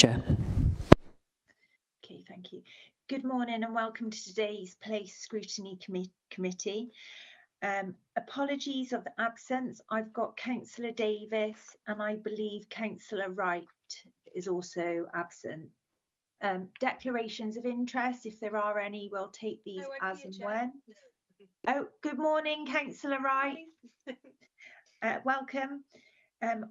Chair. Okay, thank you. Good morning and welcome to today's Place Scrutiny Committee. Apologies of absence. I've got Councillor Davis and I believe Councillor Wright is also absent. Declarations of interest, if there are any, we'll take these as and when. Oh, good morning, Councillor Wright. Welcome.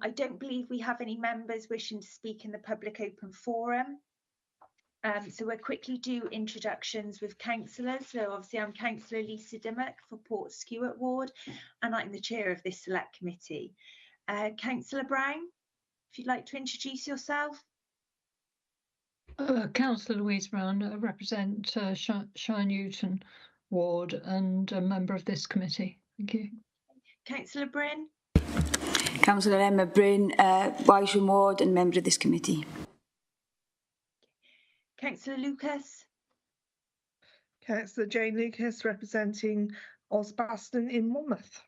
I don't believe we have any members wishing to speak in the public open forum. So we'll quickly do introductions with councillors. So obviously I'm Councillor Lisa Dimmock for Port Stewart Ward and I'm the chair of this select committee. Councillor Brown, if you'd like to introduce yourself. Councillor Louise Brown, I represent Shire Newton Ward and a member of this committee. Thank you. Councillor Bryn. Councillor Emma Bryn, Wisham Ward and member of this committee. Councillor Lucas. Councillor Jane Lucas, representing Osbaston in Monmouth.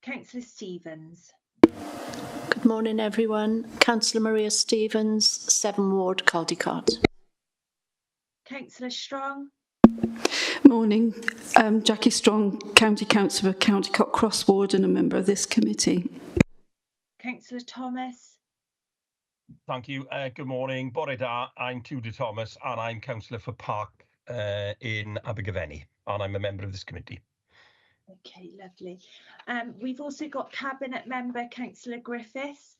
Councillor Stevens. Good morning, everyone. Councillor Maria Stevens, 7 Ward, Caldicot. Councillor Strong. Morning. Jackie Strong, County Councillor for Caldicot Cross Ward and a member of this committee. Councillor Thomas. Thank you. Good morning. Bore da. I'm Tudor Thomas and I'm Councillor for Park in Abergavenny and I'm a member of this committee. Okay, lovely. We've also got Cabinet Member Councillor Griffiths.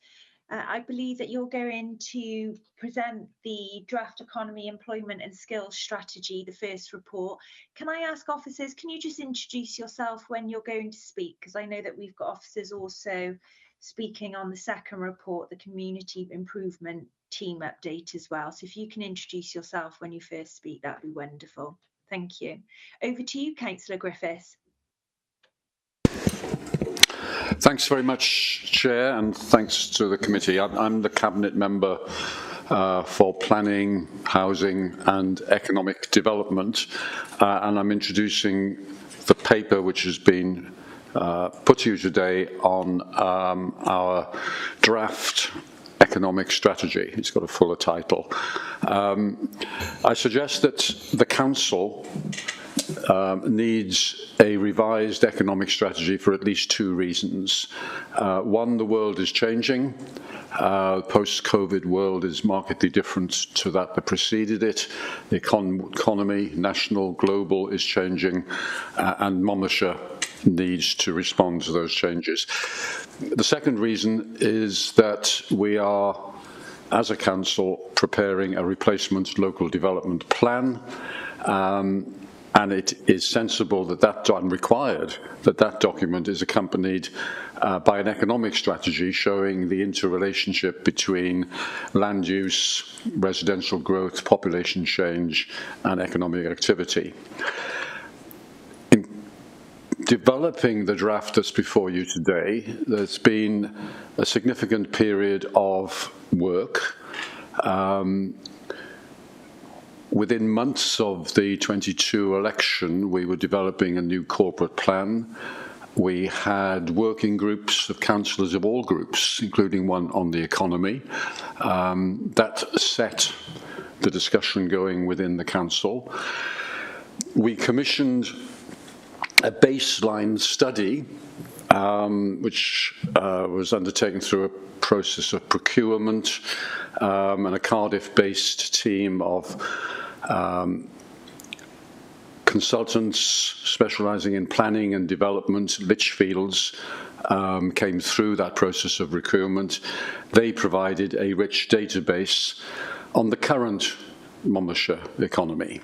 I believe that you're going to present the Draft Economy, Employment and Skills Strategy, the first report. Can I ask officers, can you just introduce yourself when you're going to speak? Because I know that we've got officers also speaking on the second report, the Community Improvement Team Update as well. So if you can introduce yourself when you first speak, that'd be wonderful. Thank you. Over to you, Councillor Griffiths. Thanks very much, Chair, and thanks to the committee. I'm the Cabinet Member for Planning, Housing and Economic Development, and I'm introducing the paper which has been put to you today on our draft economic strategy. It's got a fuller title. I suggest that the Council needs a revised economic strategy for at least 2 reasons. One, the world is changing. Post-COVID world is markedly different to that preceded it. The economy, national, global, is changing, and Monmouthshire needs to respond to those changes. The second reason is that we are, as a council, preparing a replacement local development plan, and it is sensible that and required that that document is accompanied by an economic strategy showing the interrelationship between land use, residential growth, population change, and economic activity. In developing the draft that's before you today, there's been a significant period of work. Within months of the 22 election, we were developing a new corporate plan. We had working groups of councillors of all groups, including one on the economy. That set the discussion going within the council. We commissioned a baseline study, which was undertaken through a process of procurement, and a Cardiff-based team of consultants specialising in planning and development, Litchfields, came through that process of procurement. They provided a rich database on the current Monmouthshire economy.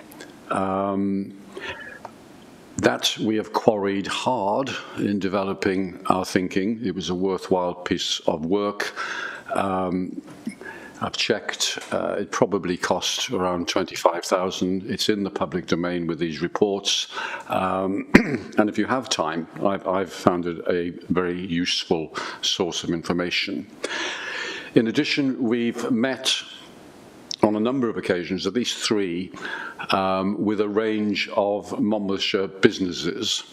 That we have quarried hard in developing our thinking. It was a worthwhile piece of work. I've checked, it probably cost around 25,000. It's in the public domain with these reports. And if you have time, I've found it a very useful source of information. In addition, we've met on a number of occasions, at least 3, with a range of Monmouthshire businesses.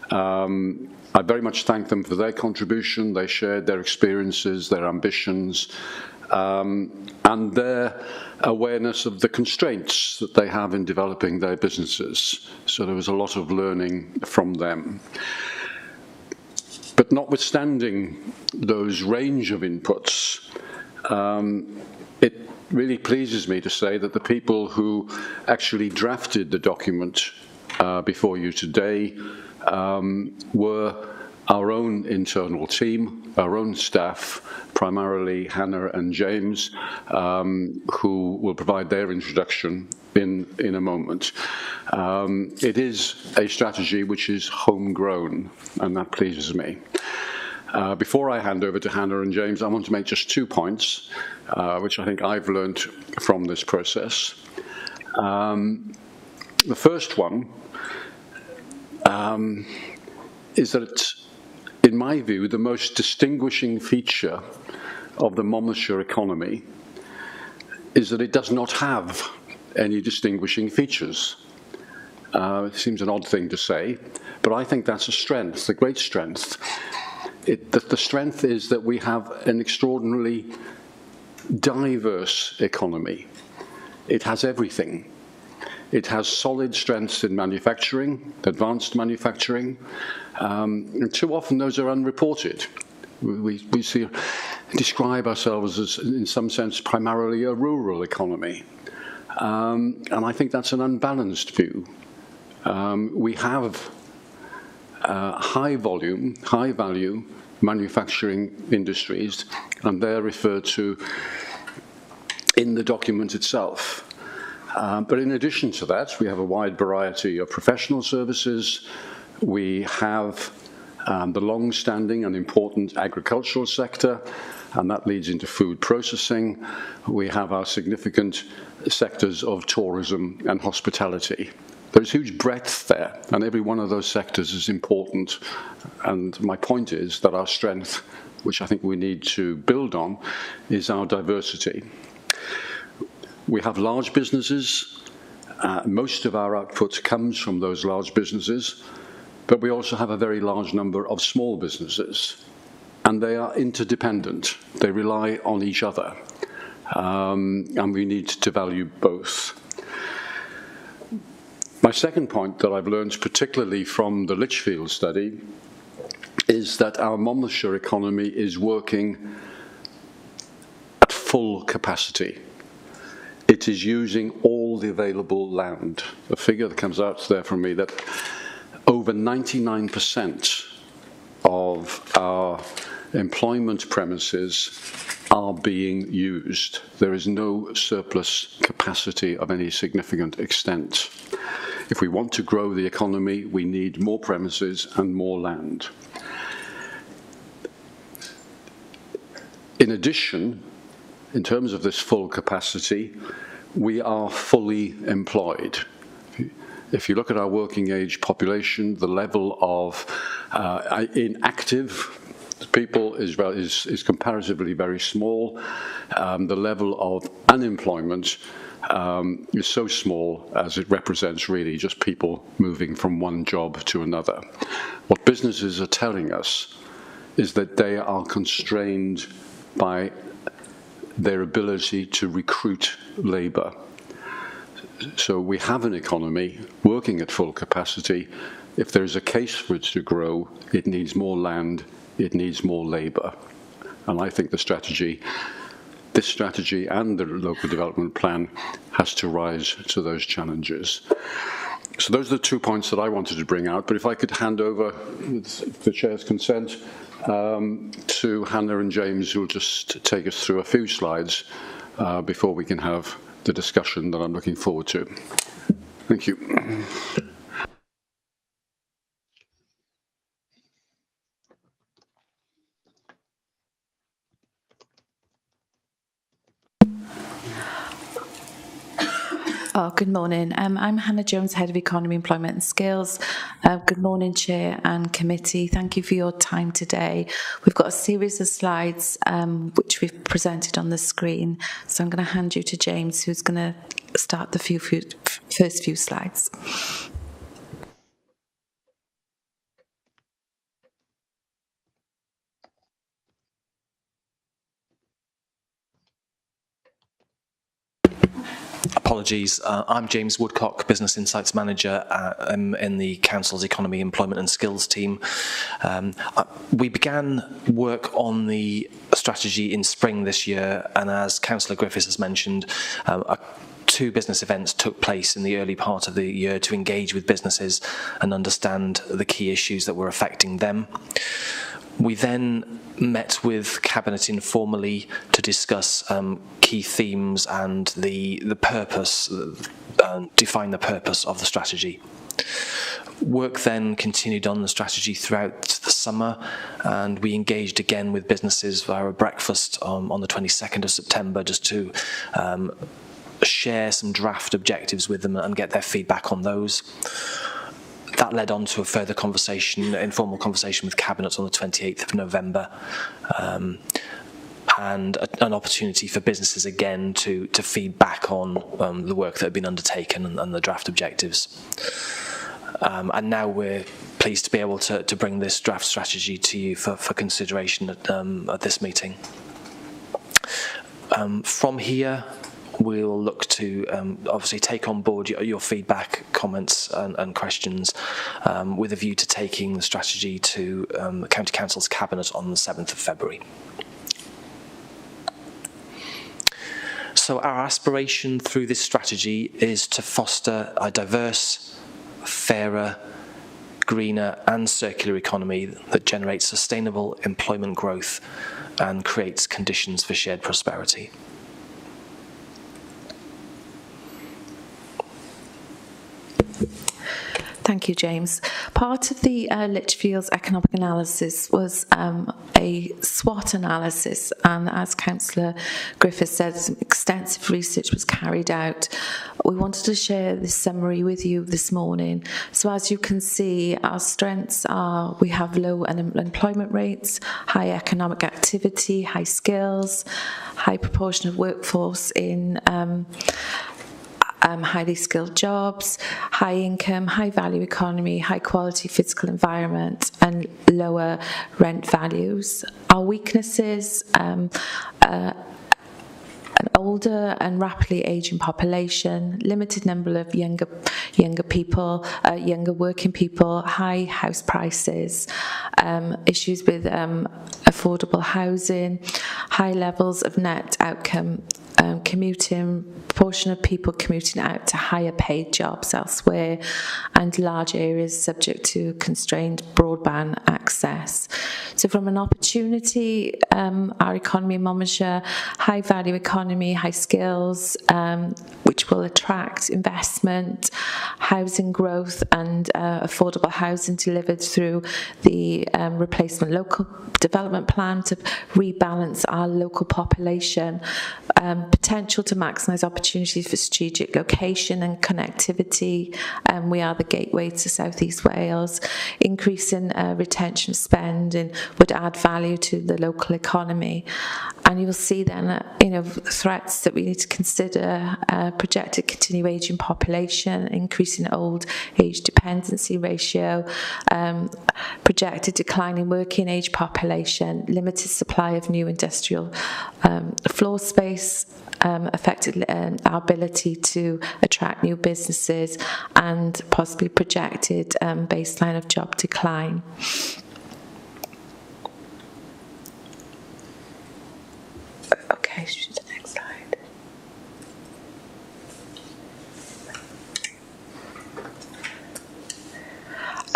I very much thank them for their contribution. They shared their experiences, their ambitions, and their awareness of the constraints that they have in developing their businesses. So there was a lot of learning from them. But notwithstanding those range of inputs, it really pleases me to say that the people who actually drafted the document before you today were our own internal team, our own staff, primarily Hannah and James, who will provide their introduction in a moment. It is a strategy which is homegrown, and that pleases me. Before I hand over to Hannah and James, I want to make just 2 points, which I think I've learned from this process. The first one is that, in my view, the most distinguishing feature of the Monmouthshire economy is that it does not have any distinguishing features. It seems an odd thing to say, but I think that's a strength, a great strength. The strength is that we have an extraordinarily diverse economy. It has everything. It has solid strengths in manufacturing, advanced manufacturing, and too often those are unreported. We describe ourselves as, in some sense, primarily a rural economy. And I think that's an unbalanced view. We have high volume, high value manufacturing industries, and they're referred to in the document itself. But in addition to that, we have a wide variety of professional services. We have the long-standing and important agricultural sector, and that leads into food processing. We have our significant sectors of tourism and hospitality. There's huge breadth there, and every one of those sectors is important. And my point is that our strength, which I think we need to build on, is our diversity. We have large businesses. Most of our output comes from those large businesses, but we also have a very large number of small businesses, and they are interdependent. They rely on each other, and we need to value both. My second point that I've learned, particularly from the Lichfield study, is that our Monmouthshire economy is working at full capacity. It is using all the available land. A figure that comes out there from me that over 99% of our employment premises are being used. There is no surplus capacity of any significant extent. If we want to grow the economy, we need more premises and more land. In addition, in terms of this full capacity, we are fully employed. If you look at our working age population, the level of inactive people is comparatively very small. The level of unemployment is so small as it represents really just people moving from one job to another. What businesses are telling us is that they are constrained by their ability to recruit labour. So we have an economy working at full capacity. If there's a case for it to grow, it needs more land, it needs more labour. And I think this strategy and the local development plan has to rise to those challenges. So those are the 2 points that I wanted to bring out, but if I could hand over, with the Chair's consent, to Hannah and James, who will just take us through a few slides before we can have the discussion that I'm looking forward to. Thank you. Oh, good morning. I'm Hannah Jones, Head of Economy, Employment and Skills. Good morning, Chair and Committee. Thank you for your time today. We've got a series of slides which we've presented on the screen. So I'm going to hand you to James, who's going to start the first few slides. apologies. I'm James Woodcock, Business Insights Manager in the Council's Economy, Employment and Skills team. We began work on the strategy in spring this year, and as Councillor Griffiths has mentioned, 2 business events took place in the early part of the year to engage with businesses and understand the key issues that were affecting them. We then met with Cabinet informally to discuss key themes and the purpose, define the purpose of the strategy. Work then continued on the strategy throughout the summer, and we engaged again with businesses via a breakfast on the 22nd of September just to share some draft objectives with them and get their feedback on those. That led on to a further conversation, informal conversation with Cabinet on the 28th of November, and an opportunity for businesses again to feed back on the work that had been undertaken and the draft objectives. And now we're pleased to be able to bring this draft strategy to you for consideration at this meeting. From here, we'll look to obviously take on board your feedback, comments and questions with a view to taking the strategy to the County Council's Cabinet on the 7th of February. So our aspiration through this strategy is to foster a diverse, fairer, greener and circular economy that generates sustainable employment growth and creates conditions for shared prosperity. Thank you, James. Part of the Lichfield's economic analysis was a SWOT analysis, and as Councillor Griffiths said, some extensive research was carried out. We wanted to share this summary with you this morning. So as you can see, our strengths are we have low unemployment rates, high economic activity, high skills, high proportion of workforce in highly skilled jobs, high income, high value economy, high quality physical environment, and lower rent values. Our weaknesses, an older and rapidly ageing population, limited number of younger people, younger working people, high house prices, issues with affordable housing, high levels of net outcome commuting, proportion of people commuting out to higher paid jobs elsewhere, and large areas subject to constrained broadband access. So from an opportunity, our economy in Monmouthshire, high value economy, high skills, which will attract investment, housing growth and affordable housing delivered through the replacement local development plan to rebalance our local population, potential to maximise opportunities for strategic location and connectivity. We are the gateway to South East Wales. Increasing retention spending would add value to the local economy. And you will see then, threats that we need to consider: projected continued ageing population, increasing old age dependency ratio, projected decline in working age population, limited supply of new industrial floor space, affected our ability to attract new businesses, and possibly projected baseline of job decline. Okay, should the next slide.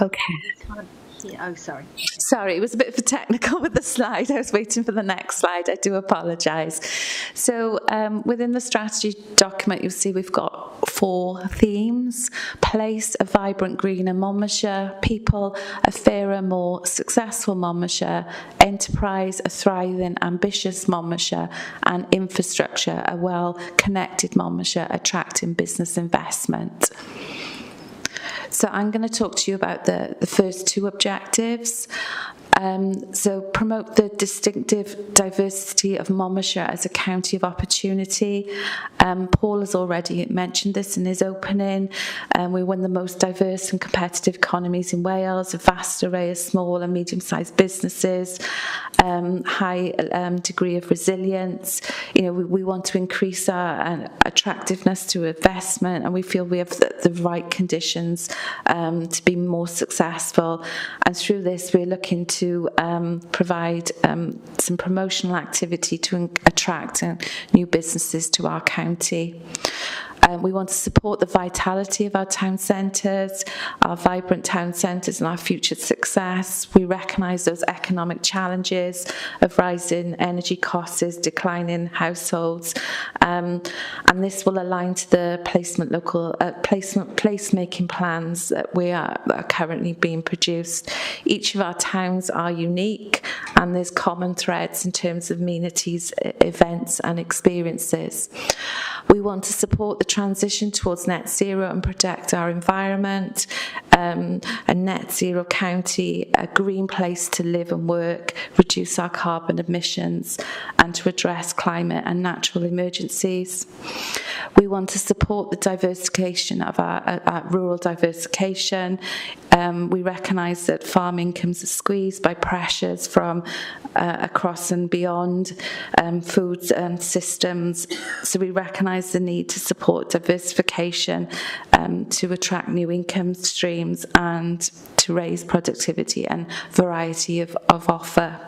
Okay. Oh, sorry. Sorry, it was a bit of a technical with the slide. I was waiting for the next slide. I do apologise. So within the strategy document, you'll see we've got 4 themes: place, a vibrant, greener Monmouthshire; people, a fairer, more successful Monmouthshire; enterprise, a thriving, ambitious Monmouthshire; and infrastructure, a well-connected Monmouthshire, attracting business investment. So I'm going to talk to you about the first 2 objectives. So promote the distinctive diversity of Monmouthshire as a county of opportunity opportunity. Paul has already mentioned this in his opening. We're one of the most diverse and competitive economies in Wales, a vast array of small and medium-sized businesses, high degree of resilience. We want to increase our attractiveness to investment, and we feel we have the right conditions to be more successful. And through this, we're looking to provide some promotional activity to attract new businesses to our county. We want to support the vitality of our town centres, our vibrant town centres and our future success. We recognise those economic challenges of rising energy costs, declining households, and this will align to the placemaking plans that we are currently being produced. Each of our towns are unique, and there's common threads in terms of amenities, events and experiences. We want to support the transition towards net zero and protect our environment, a net zero county, a green place to live and work, reduce our carbon emissions, and to address climate and natural emergencies. We want to support the diversification of our rural diversification. We recognise that farm incomes are squeezed by pressures from across and beyond food systems. So we recognise the need to support diversification to attract new income streams and to raise productivity and variety of offer.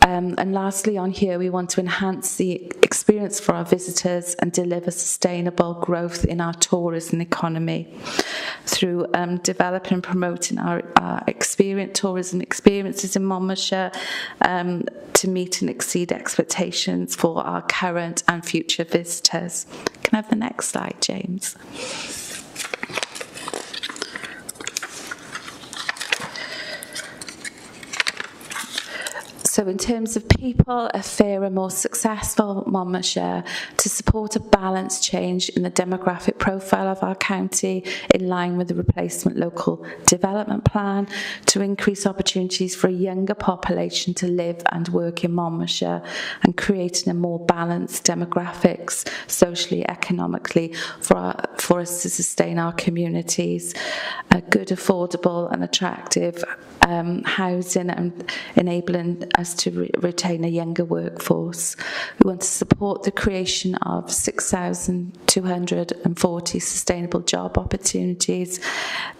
And lastly on here, we want to enhance the experience for our visitors and deliver sustainable growth in our tourism economy through developing and promoting our tourism experiences in Monmouthshire to meet and exceed expectations for our current and future visitors. Can I have the next slide, James? So in terms of people, a fairer, more successful Monmouthshire, to support a balanced change in the demographic profile of our county in line with the replacement local development plan, to increase opportunities for a younger population to live and work in Monmouthshire, and creating a more balanced demographics, socially, economically, for us to sustain our communities, a good, affordable and attractive housing and enabling us to retain a younger workforce. We want to support the creation of 6,240 sustainable job opportunities.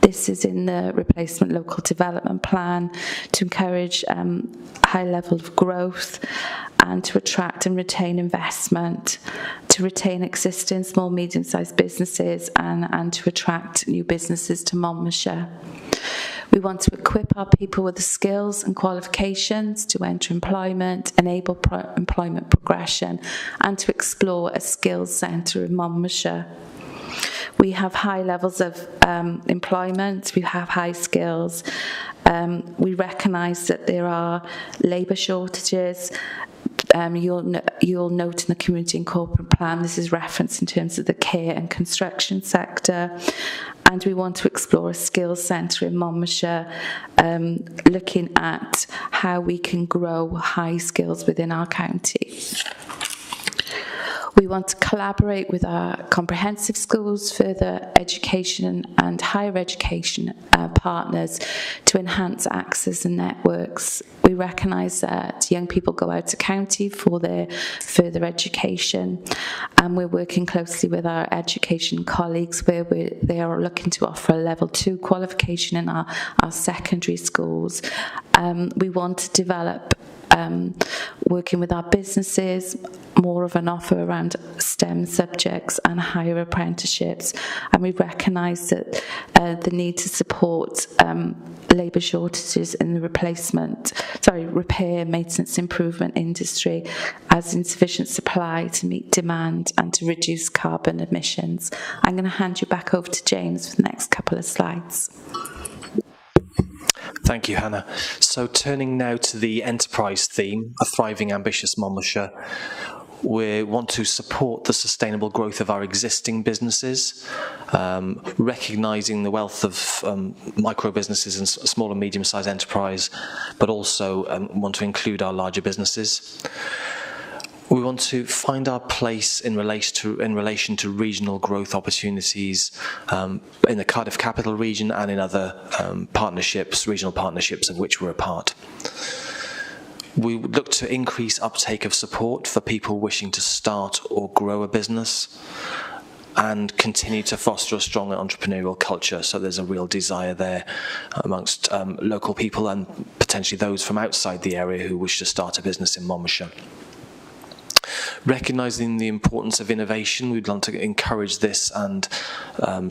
This is in the replacement local development plan to encourage high level of growth and to attract and retain investment, to retain existing small, medium-sized businesses and to attract new businesses to Monmouthshire. We want to equip our people with the skills and qualifications to enter employment, enable employment progression, and to explore a skills centre in Monmouthshire. We have high levels of employment, we have high skills. We recognise that there are labour shortages. You'll note in the community and corporate plan this is referenced in terms of the care and construction sector, and we want to explore a skills centre in Monmouthshire, looking at how we can grow high skills within our county. We want to collaborate with our comprehensive schools, further education and higher education partners to enhance access and networks. We recognise that young people go out to county for their further education, and we're working closely with our education colleagues where they are looking to offer a level 2 qualification in our secondary schools. We want to develop working with our businesses, more of an offer around STEM subjects and higher apprenticeships, and we recognise that the need to support labour shortages in the repair, maintenance, improvement industry as insufficient supply to meet demand and to reduce carbon emissions. I'm going to hand you back over to James for the next couple of slides. Thank you, Hannah. So turning now to the enterprise theme, a thriving, ambitious Monmouthshire, we want to support the sustainable growth of our existing businesses, recognising the wealth of micro businesses and small and medium-sized enterprise, but also want to include our larger businesses. We want to find our place in relation to regional growth opportunities in the Cardiff Capital region and in other regional partnerships of which we're a part. We look to increase uptake of support for people wishing to start or grow a business, and continue to foster a strong entrepreneurial culture. So there's a real desire there amongst local people and potentially those from outside the area who wish to start a business in Monmouthshire. Recognising the importance of innovation, we'd want to encourage this and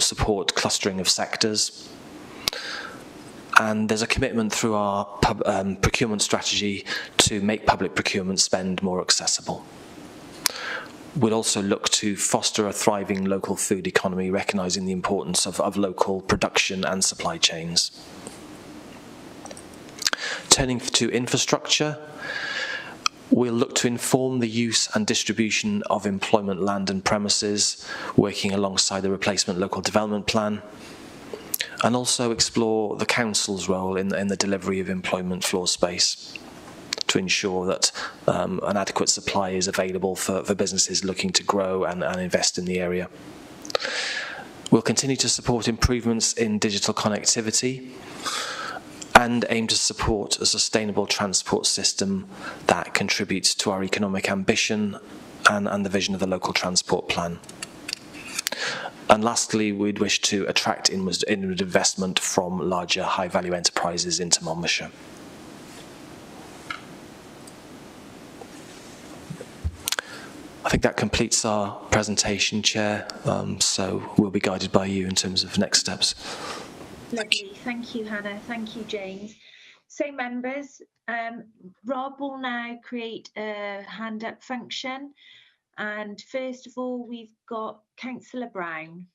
support clustering of sectors. And there's a commitment through our procurement strategy to make public procurement spend more accessible. We'll also look to foster a thriving local food economy, recognising the importance of local production and supply chains. Turning to infrastructure, we'll look to inform the use and distribution of employment land and premises, working alongside the replacement local development plan, and also explore the council's role in the delivery of employment floor space, to ensure that an adequate supply is available for businesses looking to grow and invest in the area. We'll continue to support improvements in digital connectivity and aim to support a sustainable transport system that contributes to our economic ambition and the vision of the local transport plan. And lastly, we'd wish to attract inward investment from larger high-value enterprises into Monmouthshire. I think that completes our presentation, Chair, so we'll be guided by you in terms of next steps. Lovely, thank you, Hannah, thank you, James. So members, Rob will now create a hand up function, and first of all we've got Councillor Brown.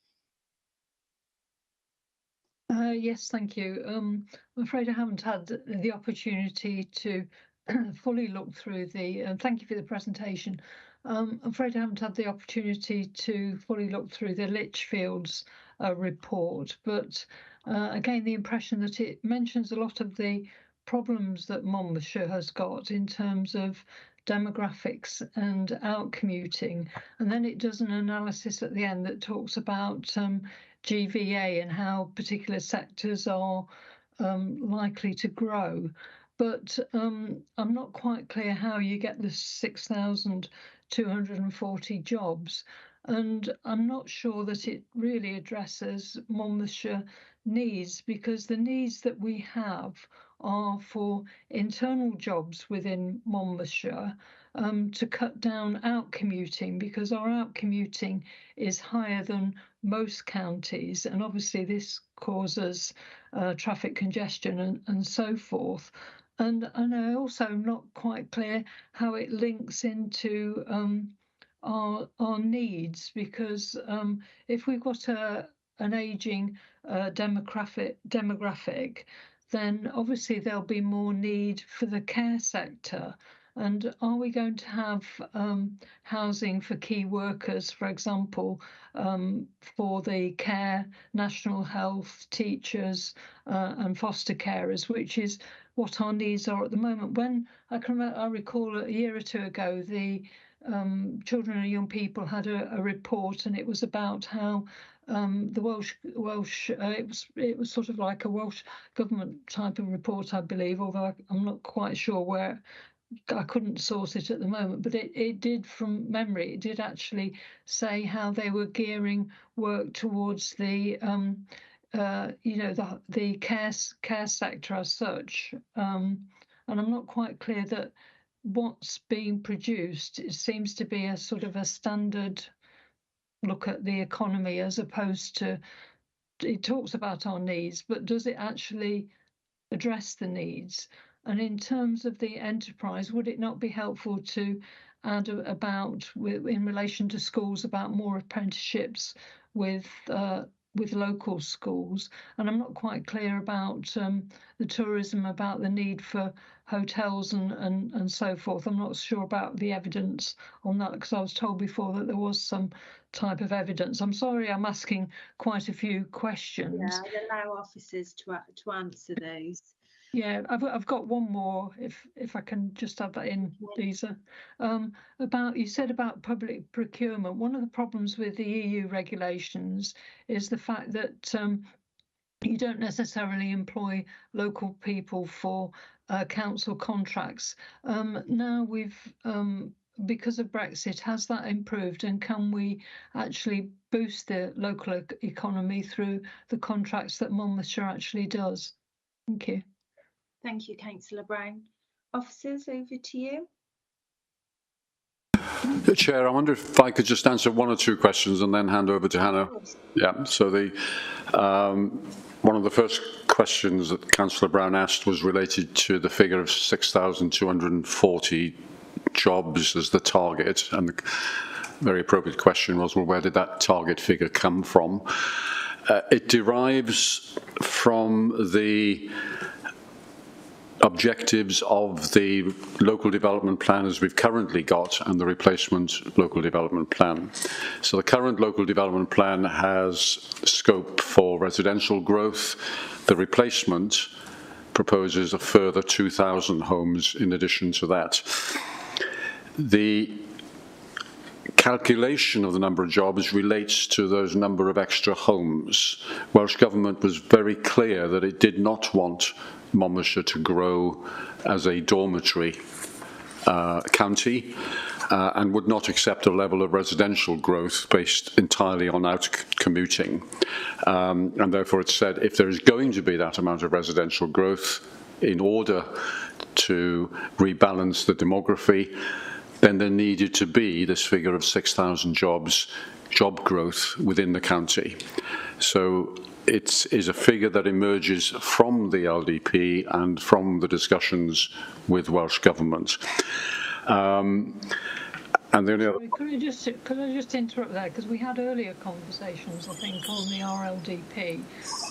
Yes, thank you. I'm afraid I haven't had the opportunity to fully look through the, thank you for the presentation. I'm afraid I haven't had the opportunity to fully look through the Lichfields report, but I gained the impression that it mentions a lot of the problems that Monmouthshire has got in terms of demographics and out-commuting, and then it does an analysis at the end that talks about GVA and how particular sectors are likely to grow. But I'm not quite clear how you get the 6,240 jobs, and I'm not sure that it really addresses Monmouthshire needs, because the needs that we have are for internal jobs within Monmouthshire, to cut down out commuting, because our out commuting is higher than most counties, and obviously this causes traffic congestion and so forth. And I also am not quite clear how it links into our needs, because if we've got an ageing demographic, then obviously there'll be more need for the care sector. And are we going to have housing for key workers, for example, for the care, national health, teachers and foster carers, which is what our needs are at the moment? When I recall a year or two ago, the Children and Young People had a report, and it was about how the Welsh it was sort of like a Welsh government type of report, I believe, although I'm not quite sure where. I couldn't source it at the moment, but it did, from memory, it did actually say how they were gearing work towards the the care sector as such, and I'm not quite clear that what's being produced, it seems to be a sort of a standard look at the economy, as opposed to, it talks about our needs, but does it actually address the needs? And in terms of the enterprise, would it not be helpful to add about, in relation to schools, about more apprenticeships with local schools? And I'm not quite clear about the tourism, about the need for hotels and so forth. I'm not sure about the evidence on that, because I was told before that there was some type of evidence. I'm sorry, I'm asking quite a few questions. Yeah, I'll allow officers to answer those. Yeah, I've got one more, if I can just add that in, Lisa. You said about public procurement. One of the problems with the EU regulations is the fact that you don't necessarily employ local people for council contracts. Now because of Brexit, has that improved, and can we actually boost the local economy through the contracts that Monmouthshire actually does? Thank you. Thank you, Councillor Brown. Officers, over to you. Chair, I wonder if I could just answer one or two questions and then hand over to Hannah. Yeah, so one of the first questions that Councillor Brown asked was related to the figure of 6,240 jobs as the target, and the very appropriate question was, well, where did that target figure come from? It derives from the objectives of the local development plan as we've currently got and the replacement local development plan. So the current local development plan has scope for residential growth. The replacement proposes a further 2,000 homes in addition to that. The calculation of the number of jobs relates to those number of extra homes. Welsh Government was very clear that it did not want Monmouthshire to grow as a dormitory county and would not accept a level of residential growth based entirely on out commuting. And therefore it said if there is going to be that amount of residential growth in order to rebalance the demography, then there needed to be this figure of 6,000 job growth within the county. So it is a figure that emerges from the LDP and from the discussions with Welsh Government. And the only other... Could I just interrupt there, because we had earlier conversations, I think, on the RLDP,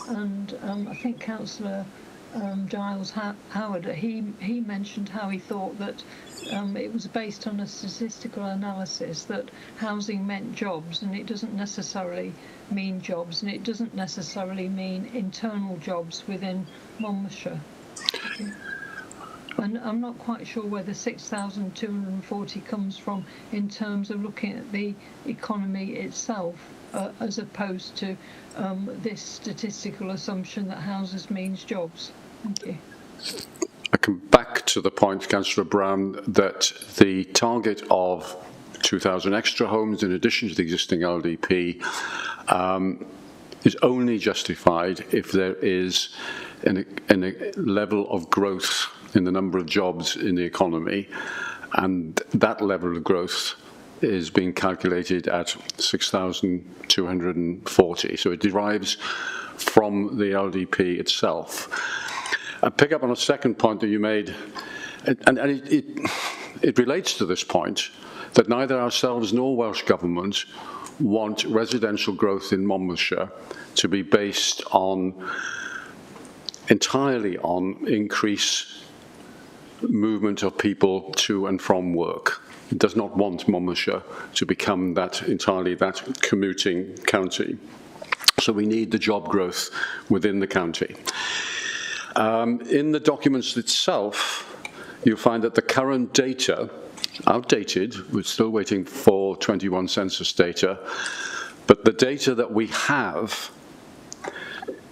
and I think Councillor Giles Howard, he mentioned how he thought that it was based on a statistical analysis that housing meant jobs, and it doesn't necessarily mean jobs, and it doesn't necessarily mean internal jobs within Monmouthshire. And I'm not quite sure where the 6,240 comes from in terms of looking at the economy itself, as opposed to this statistical assumption that houses means jobs. Thank you. I come back to the point, Councillor Brown, that the target of 2,000 extra homes in addition to the existing LDP is only justified if there is a level of growth in the number of jobs in the economy, and that level of growth is being calculated at 6,240. So it derives from the LDP itself. I pick up on a second point that you made, and it relates to this point, that neither ourselves nor Welsh Government want residential growth in Monmouthshire to be based entirely on increased movement of people to and from work. It does not want Monmouthshire to become entirely that commuting county. So we need the job growth within the county. In the documents itself, you'll find that the current data, outdated, we're still waiting for 21 census data, but the data that we have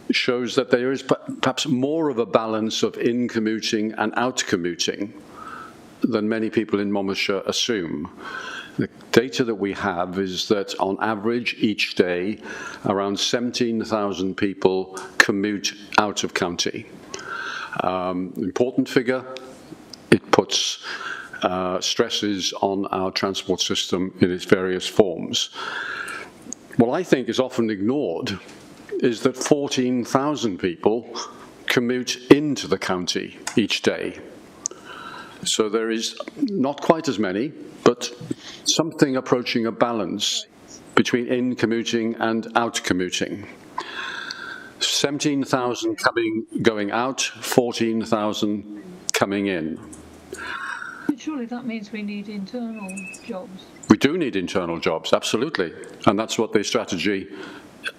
shows that there is perhaps more of a balance of in-commuting and out-commuting than many people in Monmouthshire assume. The data that we have is that on average each day around 17,000 people commute out of county. Important figure. It puts stresses on our transport system in its various forms. What I think is often ignored is that 14,000 people commute into the county each day. So there is not quite as many, but something approaching a balance between in-commuting and out-commuting. 17,000 going out, 14,000 coming in. But surely that means we need internal jobs. We do need internal jobs, absolutely. And that's what the strategy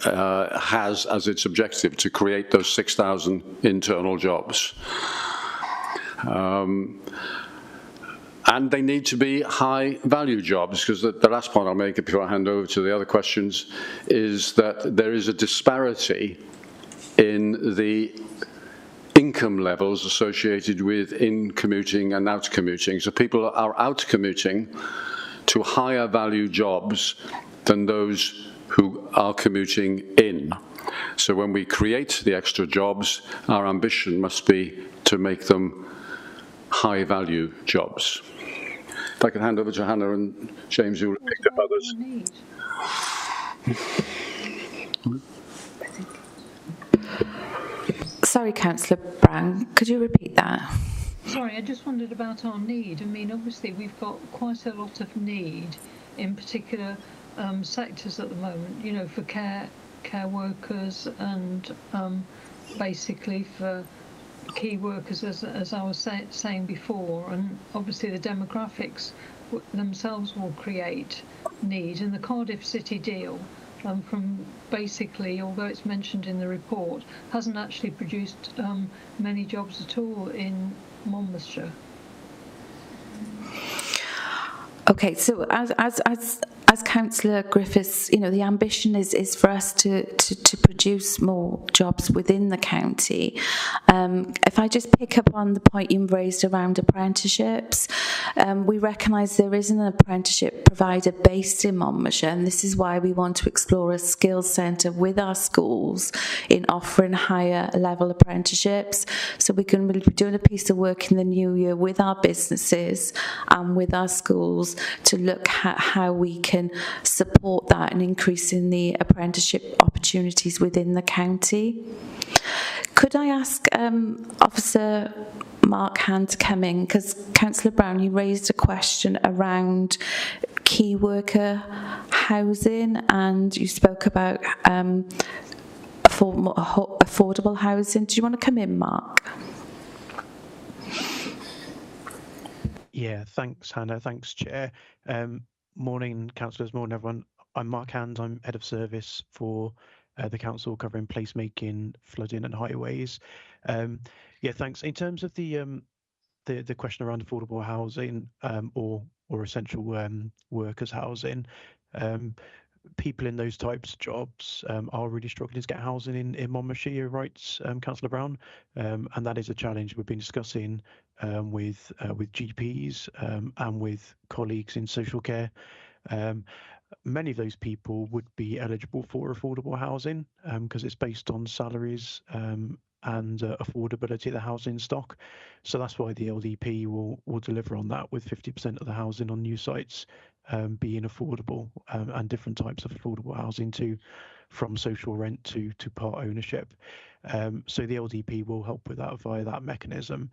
has as its objective to create those 6,000 internal jobs. And they need to be high-value jobs, because the last point I'll make before I hand over to the other questions is that there is a disparity in the income levels associated with in-commuting and out-commuting. So people are out-commuting to higher-value jobs than those who are commuting in. So when we create the extra jobs, our ambition must be to make them high-value jobs. If I can hand over to Hannah and James, who will pick up others. Sorry, Councillor Brown, could you repeat that? Sorry, I just wondered about our need. I mean, obviously we've got quite a lot of need in particular sectors at the moment, you know, for care workers and basically for key workers, as I was saying before, and obviously the demographics themselves will create need. And the Cardiff City deal, from basically, although it's mentioned in the report, hasn't actually produced many jobs at all in Monmouthshire. Okay, so as Councillor Griffiths, you know, the ambition is for us to produce more jobs within the county. If I just pick up on the point you raised around apprenticeships, we recognise there is an apprenticeship provider based in Monmouthshire, and this is why we want to explore a skills centre with our schools in offering higher level apprenticeships. So we're going to be doing a piece of work in the new year with our businesses and with our schools to look at how we can support that and increasing the apprenticeship opportunities within the county. Could I ask Officer Mark Hand to come in, because Councillor Brown, you raised a question around key worker housing and you spoke about affordable housing. Do you want to come in, Mark? Yeah, thanks, Hannah. Thanks, Chair. Morning, councillors. Morning, everyone. I'm Mark Hand. I'm Head of Service for the council, covering placemaking, flooding, and highways. Yeah, thanks. In terms of the question around affordable housing or essential workers housing, people in those types of jobs are really struggling to get housing in Monmouthshire, you're right, Councillor Brown, and that is a challenge we've been discussing with GPs and with colleagues in social care. Many of those people would be eligible for affordable housing because it's based on salaries and affordability of the housing stock. So that's why the LDP will deliver on that, with 50% of the housing on new sites being affordable and different types of affordable housing from social rent to part ownership. So the LDP will help with that via that mechanism.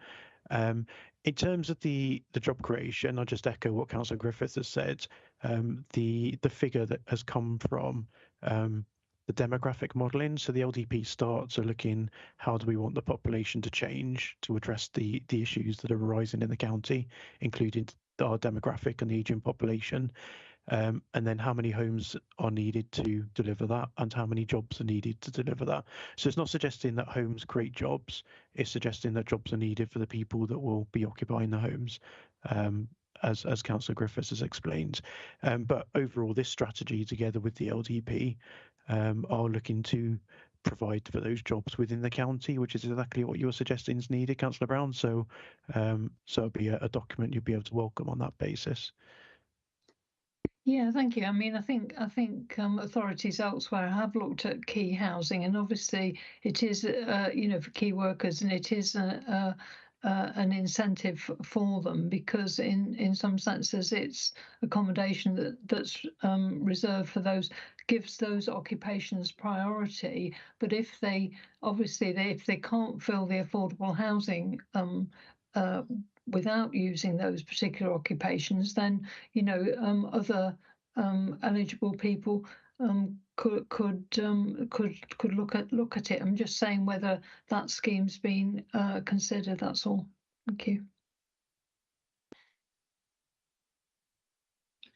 In terms of the job creation, I'll just echo what Councillor Griffiths has said. The figure that has come from the demographic modelling. So the LDP starts are looking, how do we want the population to change to address the issues that are arising in the county, including our demographic and the ageing population, and then how many homes are needed to deliver that and how many jobs are needed to deliver that. So it's not suggesting that homes create jobs, it's suggesting that jobs are needed for the people that will be occupying the homes, as Councillor Griffiths has explained. But overall, this strategy, together with the LDP, are looking to provide for those jobs within the county, which is exactly what you're suggesting is needed, Councillor Brown. So it'll be a document you'll be able to welcome on that basis. Yeah, thank you. I mean, I think authorities elsewhere have looked at key housing, and obviously it is, for key workers, and it is an incentive for them, because in some senses it's accommodation that's reserved for those, gives those occupations priority. But if they can't fill the affordable housing without using those particular occupations, then other eligible people could look at it. I'm just saying whether that scheme's been considered. That's all. Thank you. Do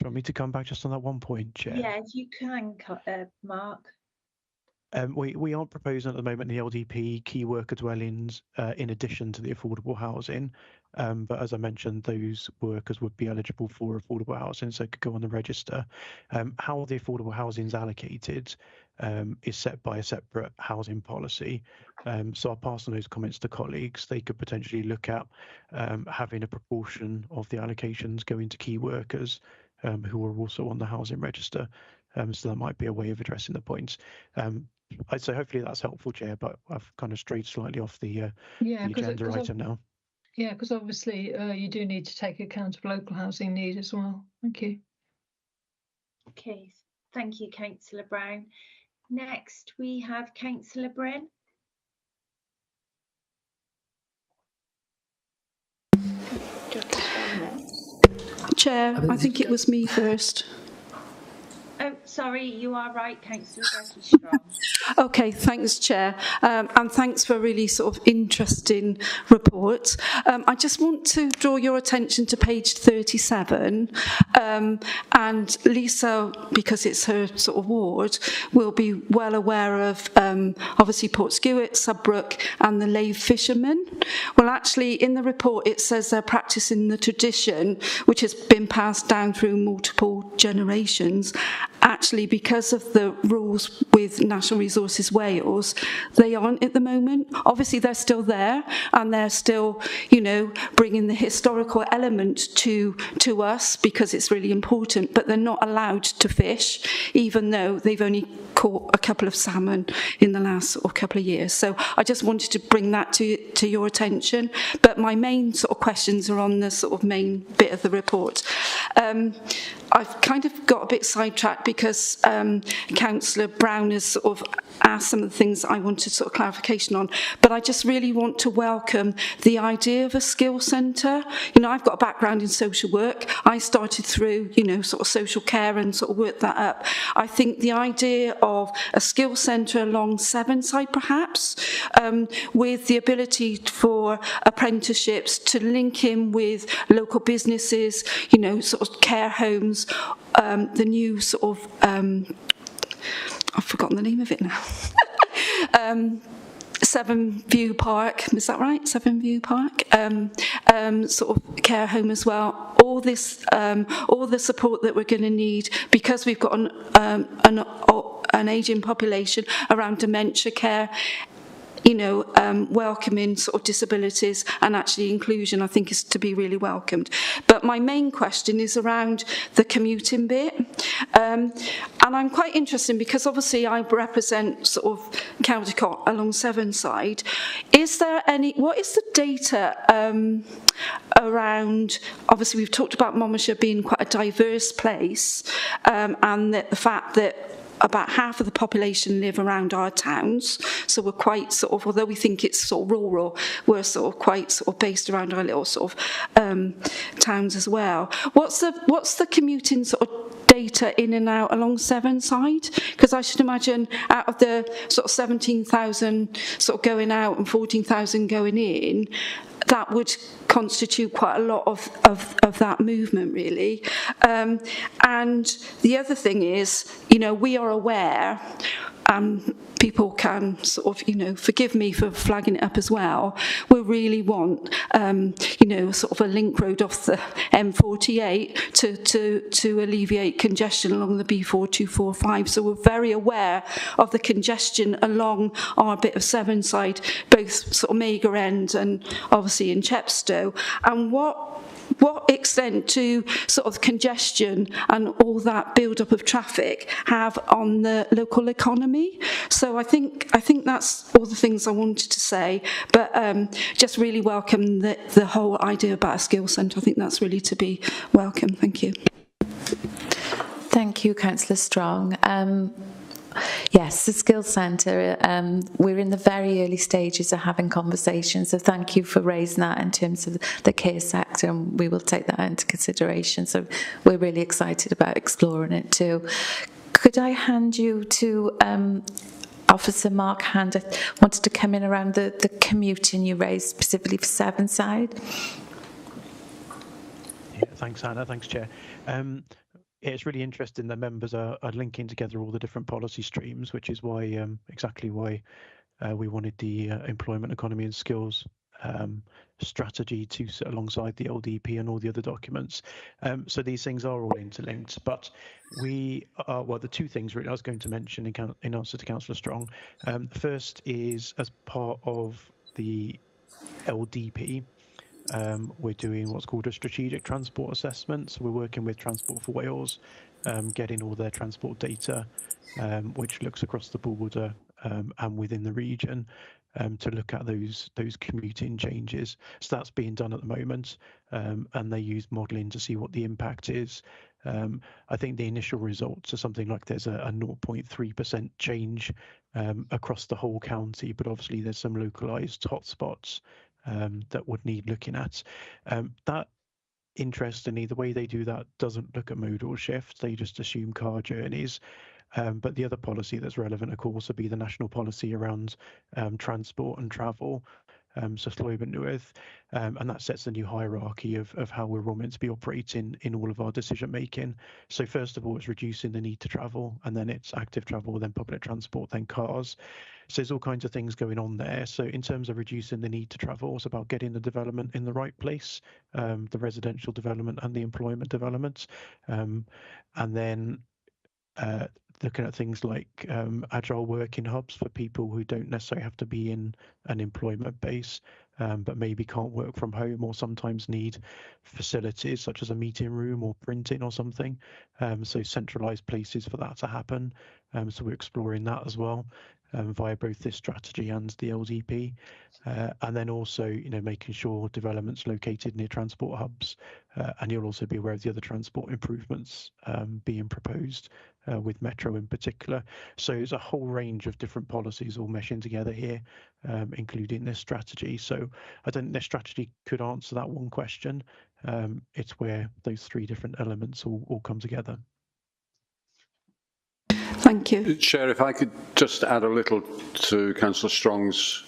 you want me to come back just on that one point, Chair? Yeah, if you can, Mark. We aren't proposing at the moment the LDP key worker dwellings in addition to the affordable housing. But as I mentioned, those workers would be eligible for affordable housing, so could go on the register. How the affordable housing is allocated is set by a separate housing policy. So I'll pass on those comments to colleagues. They could potentially look at having a proportion of the allocations going to key workers who are also on the housing register. So that might be a way of addressing the points. I'd say hopefully that's helpful, Chair, but I've kind of strayed slightly off the agenda item now. Yeah, because obviously you do need to take account of local housing need as well. Thank you. Okay, thank you, Councillor Brown. Next, we have Councillor Bryn. Chair, I think it was me first. Oh, sorry, you are right, Councillor Jackie Strong. Okay, thanks, Chair, and thanks for a really sort of interesting report. I just want to draw your attention to page 37, and Lisa, because it's her sort of ward, will be well aware of obviously Portskewitt, Subbrook and the Lave fishermen. Well, actually, in the report it says they're practising the tradition which has been passed down through multiple generations. Actually, because of the rules with National Resources Wales, they aren't at the moment. Obviously, they're still there, and they're still, you know, bringing the historical element to us because it's really important, but they're not allowed to fish, even though they've only caught a couple of salmon in the last sort of couple of years. So I just wanted to bring that to your attention. But my main sort of questions are on the sort of main bit of the report. I've kind of got a bit sidetracked because Councillor Brown has sort of asked some of the things I wanted sort of clarification on, but I just really want to welcome the idea of a skill centre. You know, I've got a background in social work. I started through, you know, sort of social care and sort of worked that up. I think the idea of a skill centre along Sevenside perhaps, with the ability for apprenticeships to link in with local businesses, you know, sort of care homes, the new sort of, I've forgotten the name of it now. Seven View Park, is that right? Seven View Park, sort of care home as well. All this, all the support that we're going to need because we've got an ageing population around dementia care. You know, welcoming sort of disabilities and actually inclusion, I think, is to be really welcomed. But my main question is around the commuting bit. And I'm quite interested because obviously I represent sort of Caldicot along Sevenside. Is there any, what is the data around, obviously we've talked about Monmouthshire being quite a diverse place, and that the fact that about half of the population live around our towns, so we're quite sort of, although we think it's sort of rural, we're sort of quite sort of based around our little sort of towns as well. What's the commuting sort of data in and out along Sevenside? Because I should imagine out of the sort of 17,000 sort of going out and 14,000 going in, that would constitute quite a lot of that movement, really. And the other thing is, you know, we are aware, people can sort of, you know, forgive me for flagging it up as well, we really want, you know, sort of a link road off the M48 to alleviate congestion along the B4245. So we're very aware of the congestion along our bit of Sevenside, both sort of Mager End and obviously in Chepstow. And what extent do sort of congestion and all that build-up of traffic have on the local economy? So I think that's all the things I wanted to say, but just really welcome the whole idea about a skills centre. I think that's really to be welcome. Thank you. Thank you, Councillor Strong. Yes, the Skills Centre, we're in the very early stages of having conversations, so thank you for raising that in terms of the care sector, and we will take that into consideration. So we're really excited about exploring it too. Could I hand you to Officer Mark Hand? I wanted to come in around the commuting you raised specifically for Sevenside. Yeah, thanks, Hannah. Thanks, Chair. it's really interesting that members are linking together all the different policy streams, which is why exactly why we wanted the employment, economy and skills strategy to sit alongside the LDP and all the other documents. So these things are all interlinked, but we are, well, the two things really I was going to mention in answer to Councillor Strong. First is, as part of the LDP, we're doing what's called a strategic transport assessment. So we're working with Transport for Wales, getting all their transport data, which looks across the border and within the region, to look at those commuting changes. So that's being done at the moment, and they use modelling to see what the impact is. I think the initial results are something like there's a 0.3% change across the whole county, but obviously there's some localised hotspots that would need looking at. That, interestingly, the way they do that doesn't look at modal shift, they just assume car journeys. But the other policy that's relevant, of course, would be the national policy around transport and travel, so Llywelyn Newydd, and that sets a new hierarchy of how we're all meant to be operating in all of our decision making. So first of all, it's reducing the need to travel, and then it's active travel, then public transport, then cars. So there's all kinds of things going on there. So in terms of reducing the need to travel, it's about getting the development in the right place, the residential development and the employment development, and then looking at things like agile working hubs for people who don't necessarily have to be in an employment base, but maybe can't work from home or sometimes need facilities such as a meeting room or printing or something. So centralised places for that to happen. So we're exploring that as well via both this strategy and the LDP. And then also, making sure developments located near transport hubs, and you'll also be aware of the other transport improvements being proposed with Metro in particular. So it's a whole range of different policies all meshing together here, including this strategy. So I don't think this strategy could answer that one question. It's where those three different elements all come together. Thank you. Chair, if I could just add a little to Councillor Strong's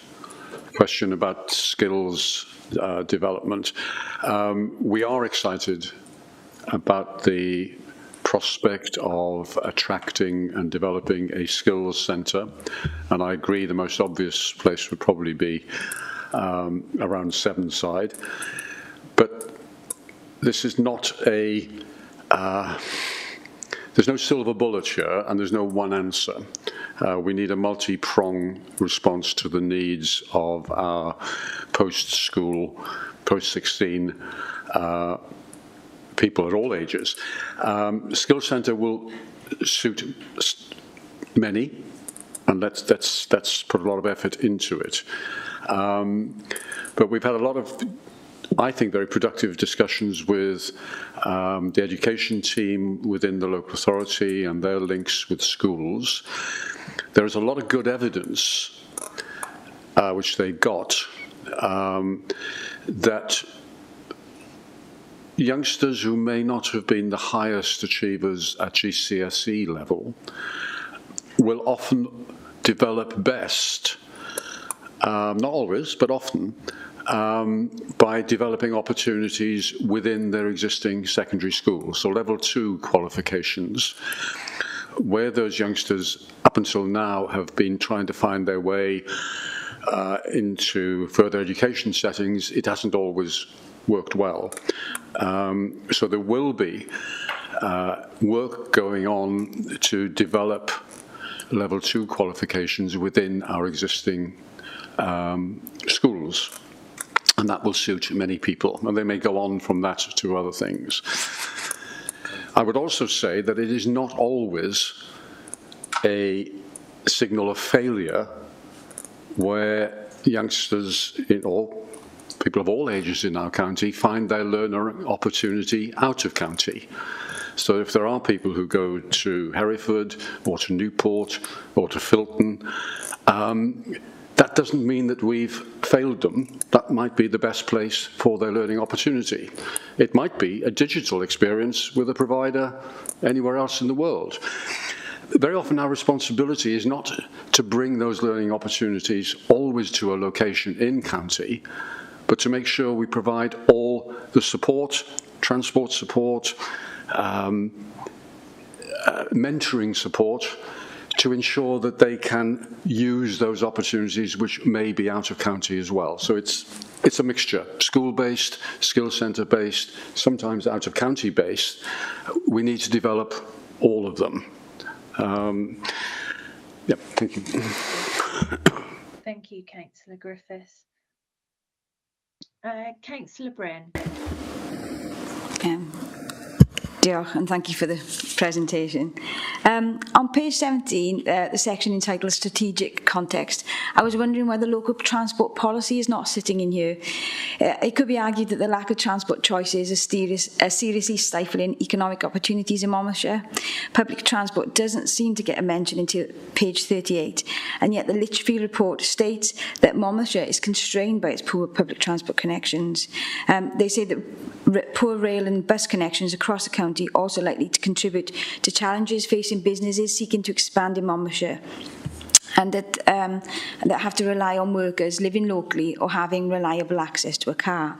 question about skills development. We are excited about the prospect of attracting and developing a skills centre, and I agree the most obvious place would probably be around Sevenside, but this is not a there's no silver bullet here, and there's no one answer. We need a multi-pronged response to the needs of our post-school, post-16 people at all ages. Skills Centre will suit many, and let's put a lot of effort into it. But we've had a lot of, I think, very productive discussions with the education team within the local authority and their links with schools. There is a lot of good evidence, which they got, that youngsters who may not have been the highest achievers at GCSE level will often develop best, not always, but often, by developing opportunities within their existing secondary schools. So level 2 qualifications, where those youngsters up until now have been trying to find their way into further education settings, it hasn't always worked well. So there will be work going on to develop level 2 qualifications within our existing schools, and that will suit many people, and they may go on from that to other things. I would also say that it is not always a signal of failure where youngsters or people of all ages in our county find their learner opportunity out of county. So if there are people who go to Hereford or to Newport or to Filton, that doesn't mean that we've failed them. That might be the best place for their learning opportunity. It might be a digital experience with a provider anywhere else in the world. Very often our responsibility is not to bring those learning opportunities always to a location in county, but to make sure we provide all the support, transport support, mentoring support to ensure that they can use those opportunities which may be out of county as well. So it's a mixture, school-based, skill centre-based, sometimes out of county-based. We need to develop all of them. Yeah, thank you. Thank you, Councillor Griffiths. Councillor Bryn. Diolch, and thank you for the presentation. On page 17, the section entitled Strategic Context, I was wondering why the local transport policy is not sitting in here. It could be argued that the lack of transport choices is seriously stifling economic opportunities in Monmouthshire. Public transport doesn't seem to get a mention until page 38, and yet the Lichfield report states that Monmouthshire is constrained by its poor public transport connections. They say that poor rail and bus connections across the county also likely to contribute to challenges facing businesses seeking to expand in Monmouthshire, and that have to rely on workers living locally or having reliable access to a car.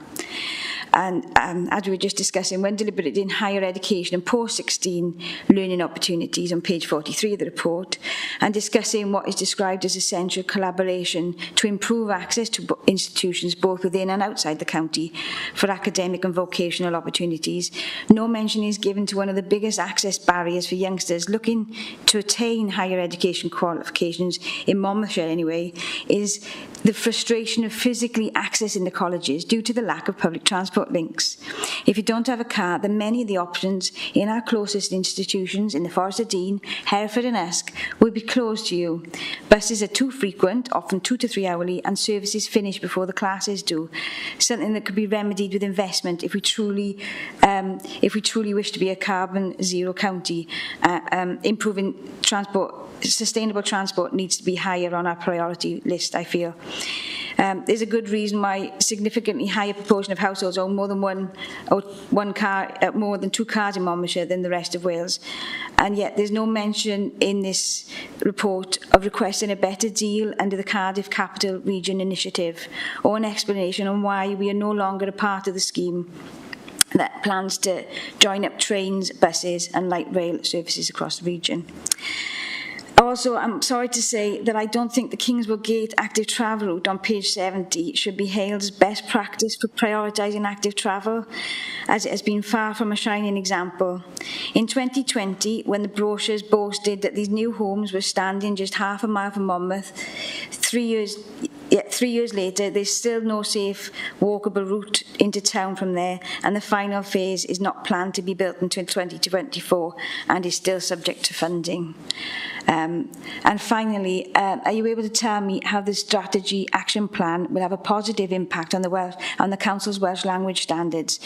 And as we were just discussing, when deliberated in higher education and post-16 learning opportunities on page 43 of the report, and discussing what is described as essential collaboration to improve access to institutions both within and outside the county for academic and vocational opportunities, no mention is given to one of the biggest access barriers for youngsters looking to attain higher education qualifications, in Monmouthshire anyway, is the frustration of physically accessing the colleges due to the lack of public transport links. If you don't have a car, then many of the options in our closest institutions in the Forest of Dean, Hereford and Usk will be closed to you. Buses are too frequent, often 2 to 3 hourly, and services finish before the classes do. Something that could be remedied with investment if we truly wish to be a carbon zero county. Improving sustainable transport needs to be higher on our priority list, I feel. There's a good reason why a significantly higher proportion of households own more than more than 2 cars in Monmouthshire than the rest of Wales. And yet there's no mention in this report of requesting a better deal under the Cardiff Capital Region Initiative, or an explanation on why we are no longer a part of the scheme that plans to join up trains, buses and light rail services across the region. Also, I'm sorry to say that I don't think the Kingswood Gate active travel route on page 70 should be hailed as best practice for prioritising active travel, as it has been far from a shining example. In 2020, when the brochures boasted that these new homes were standing just half a mile from Monmouth, 3 years later, there's still no safe walkable route into town from there, and the final phase is not planned to be built until 2024 and is still subject to funding. And finally, are you able to tell me how the strategy action plan will have a positive impact on the Council's Welsh language standards,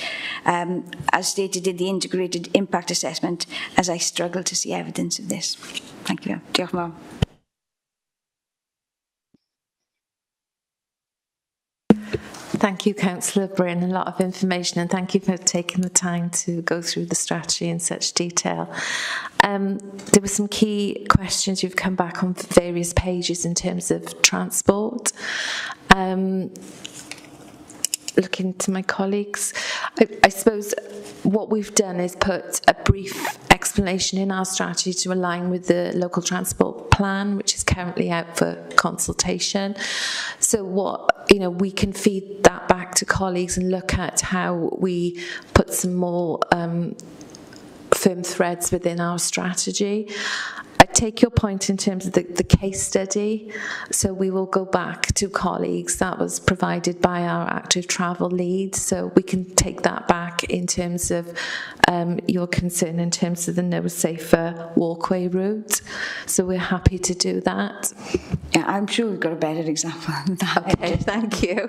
as stated in the integrated impact assessment, as I struggle to see evidence of this? Thank you. Diolch yn fawr. Thank you, Councillor Bryn. A lot of information, and thank you for taking the time to go through the strategy in such detail. There were some key questions you've come back on various pages in terms of transport. Looking to my colleagues, I suppose what we've done is put a brief explanation in our strategy to align with the local transport plan, which is currently out for consultation. So we can feed that back to colleagues and look at how we put some more firm threads within our strategy. I take your point in terms of the case study, so we will go back to colleagues. That was provided by our active travel lead, so we can take that back in terms of your concern in terms of the no safer walkway route. So we're happy to do that. Yeah, I'm sure we've got a better example than that. Okay, thank you.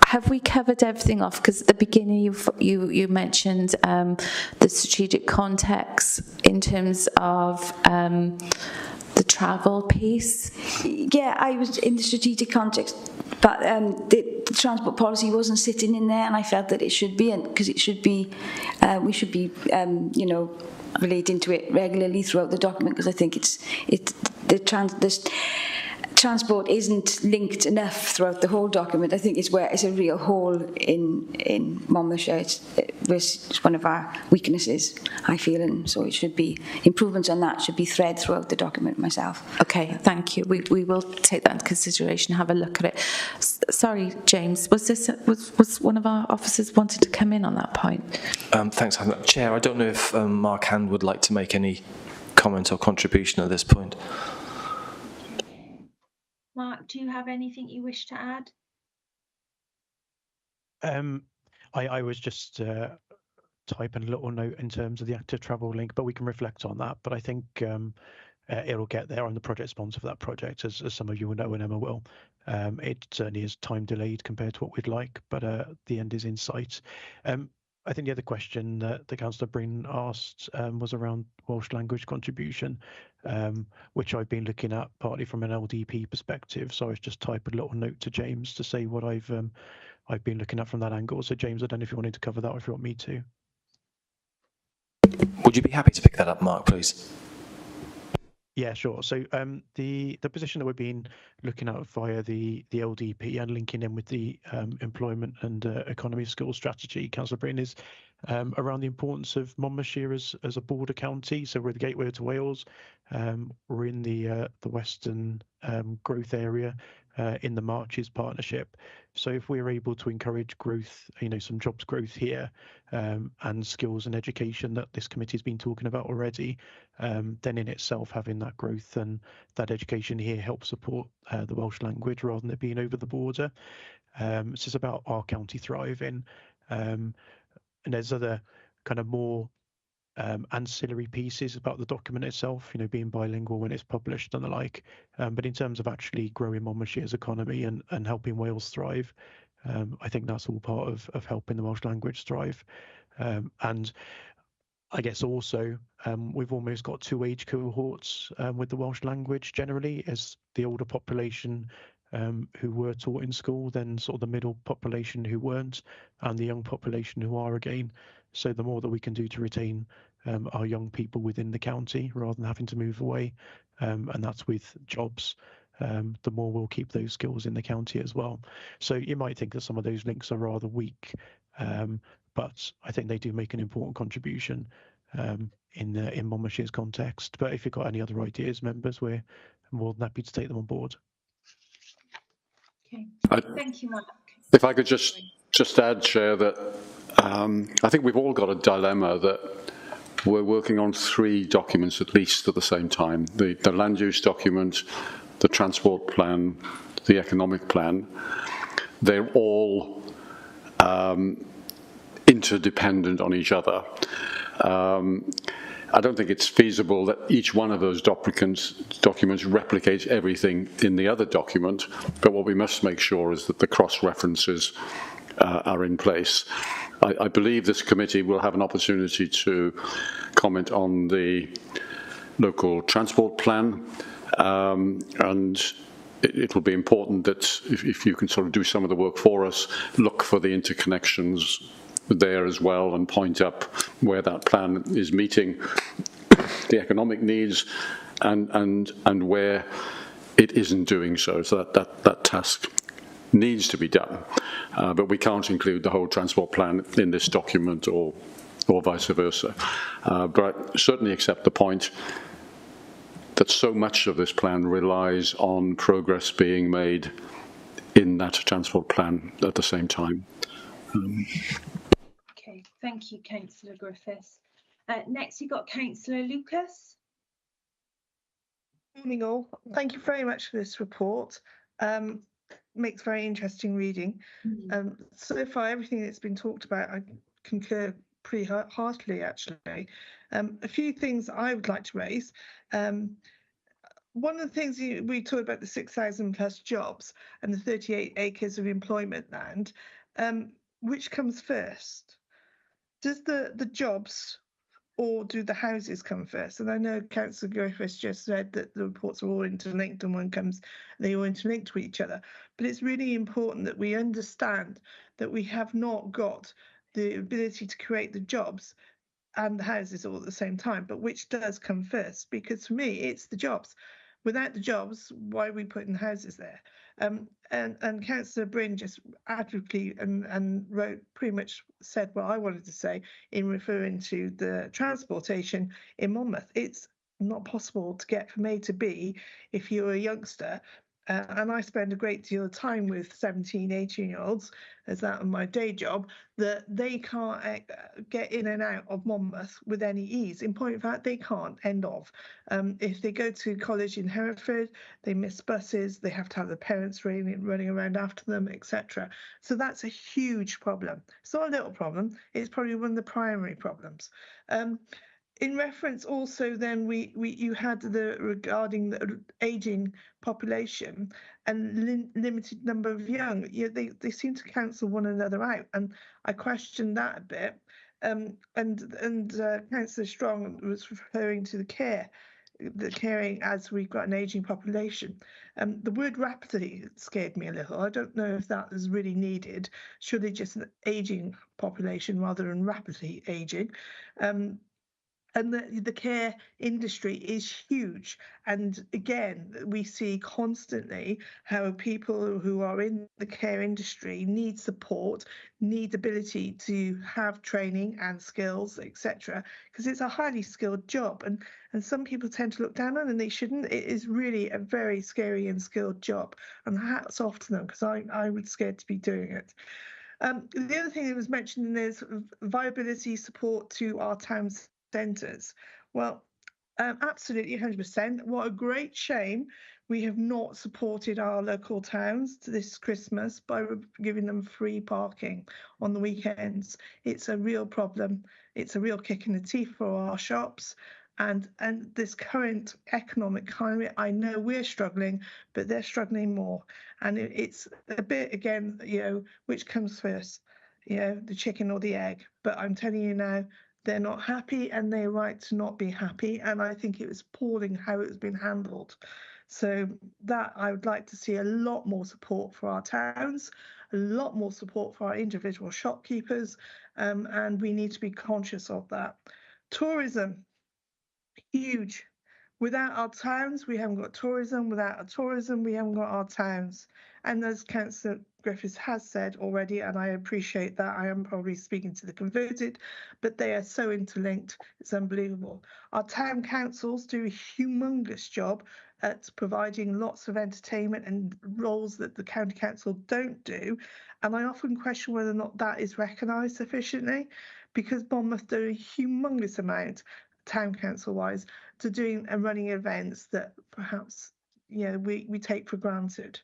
Have we covered everything off? Because at the beginning you mentioned the strategic context in terms of the travel piece. Yeah, I was in the strategic context, but the transport policy wasn't sitting in there, and I felt that it should be, because it should be, we should be, relating to it regularly throughout the document, because I think transport isn't linked enough throughout the whole document. I think it's where it's a real hole in Monmouthshire. It's one of our weaknesses, I feel, and so it should be improvements on that should be thread throughout the document myself. Okay, thank you. We will take that into consideration, have a look at it. Sorry, James, was one of our officers wanted to come in on that point? Thanks, Chair. I don't know if Mark Hand would like to make any comment or contribution at this point. Mark, do you have anything you wish to add? I was just typing a little note in terms of the active travel link, but we can reflect on that. But I think it'll get there. I'm the project sponsor for that project, as some of you will know, and Emma will. It certainly is time delayed compared to what we'd like, but the end is in sight. I think the other question that the Councillor Breen asked was around Welsh language contribution, which I've been looking at partly from an LDP perspective. So I was just typing a little note to James to say what I've been looking at from that angle. So James, I don't know if you wanted to cover that or if you want me to. Would you be happy to pick that up, Mark, please? Yeah, sure. So the position that we've been looking at via the LDP and linking in with the employment and economy of skills strategy, Councillor Breen, is around the importance of Monmouthshire as a border county. So we're the gateway to Wales. We're in the Western growth area in the Marches partnership. So if we're able to encourage growth, some jobs growth here, and skills and education that this committee has been talking about already, then in itself having that growth and that education here helps support the Welsh language rather than it being over the border. It's just about our county thriving. And there's other kind of more ancillary pieces about the document itself, being bilingual when it's published and the like. But in terms of actually growing Monmouthshire's economy and helping Wales thrive, I think that's all part of helping the Welsh language thrive. And I guess also we've almost got two age cohorts with the Welsh language generally, as the older population who were taught in school, then sort of the middle population who weren't, and the young population who are again. So the more that we can do to retain our young people within the county rather than having to move away, and that's with jobs, the more we'll keep those skills in the county as well. So you might think that some of those links are rather weak, but I think they do make an important contribution in Monmouthshire's context. But if you've got any other ideas, members, we're more than happy to take them on board. Okay, thank you, Mark. If I could just add, Chair, that I think we've all got a dilemma that we're working on three documents at least at the same time: the land use document, the transport plan, the economic plan. They're all interdependent on each other. I don't think it's feasible that each one of those documents replicates everything in the other document, but what we must make sure is that the cross-references are in place. I believe this committee will have an opportunity to comment on the local transport plan, and it will be important that if you can sort of do some of the work for us, look for the interconnections there as well and point up where that plan is meeting the economic needs and where it isn't doing so. So that task needs to be done, but we can't include the whole transport plan in this document or vice versa. But I certainly accept the point that so much of this plan relies on progress being made in that transport plan at the same time. Okay, thank you, Councillor Griffiths. Next, you've got Councillor Lucas. Morning all. Thank you very much for this report. Makes very interesting reading. So far, everything that's been talked about, I concur pretty heartily, actually. A few things I would like to raise. One of the things we talked about, the 6,000 plus jobs and the 38 acres of employment land, which comes first? Does the jobs or do the houses come first? And I know Councillor Griffiths just said that the reports are all interlinked and they all interlinked with each other. But it's really important that we understand that we have not got the ability to create the jobs and the houses all at the same time, but which does come first? Because for me, it's the jobs. Without the jobs, why are we putting houses there? And Councillor Bryn just admirably and wrote, pretty much said what I wanted to say in referring to the transportation in Monmouth. It's not possible to get from A to B if you're a youngster. And I spend a great deal of time with 17, 18-year-olds, as that on my day job, that they can't get in and out of Monmouth with any ease. In point of fact, they can't, end of. If they go to college in Hereford, they miss buses, they have to have the parents running around after them, etc. So that's a huge problem. It's not a little problem, it's probably one of the primary problems. In reference also then you had the regarding the aging population and limited number of young, they seem to cancel one another out, and I question that a bit. And Councillor Strong was referring to the caring as we've got an aging population. The word rapidly scared me a little. I don't know if that is really needed. Surely just an aging population rather than rapidly aging. And the care industry is huge. And again, we see constantly how people who are in the care industry need support, need ability to have training and skills, etc. Because it's a highly skilled job. And some people tend to look down on it, and they shouldn't. It is really a very scary and skilled job. And hats off to them, because I would scared to be doing it. The other thing that was mentioned is viability support to our town centres. Well, absolutely 100%. What a great shame we have not supported our local towns this Christmas by giving them free parking on the weekends. It's a real problem. It's a real kick in the teeth for our shops. And this current economic climate, I know we're struggling, but they're struggling more. And it's a bit, again, which comes first, the chicken or the egg. But I'm telling you now, they're not happy, and they're right to not be happy. And I think it was appalling how it has been handled. So that I would like to see a lot more support for our towns, a lot more support for our individual shopkeepers, and we need to be conscious of that. Tourism. Huge. Without our towns, we haven't got tourism. Without our tourism, we haven't got our towns. And as Councillor Griffiths has said already, and I appreciate that, I am probably speaking to the converted, but they are so interlinked, it's unbelievable. Our town councils do a humongous job at providing lots of entertainment and roles that the county council don't do. And I often question whether or not that is recognised sufficiently, because Monmouth do a humongous amount town council wise to doing and running events that perhaps we take for granted.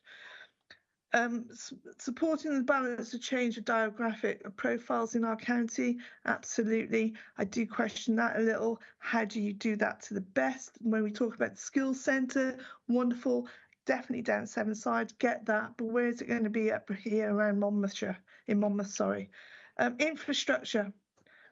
Supporting the balance to change the demographic profiles in our county, absolutely. I do question that a little. How do you do that to the best? When we talk about the skills centre, wonderful, definitely down Sevenside, get that, but where is it going to be up here around Monmouthshire, in Monmouth, sorry. Infrastructure.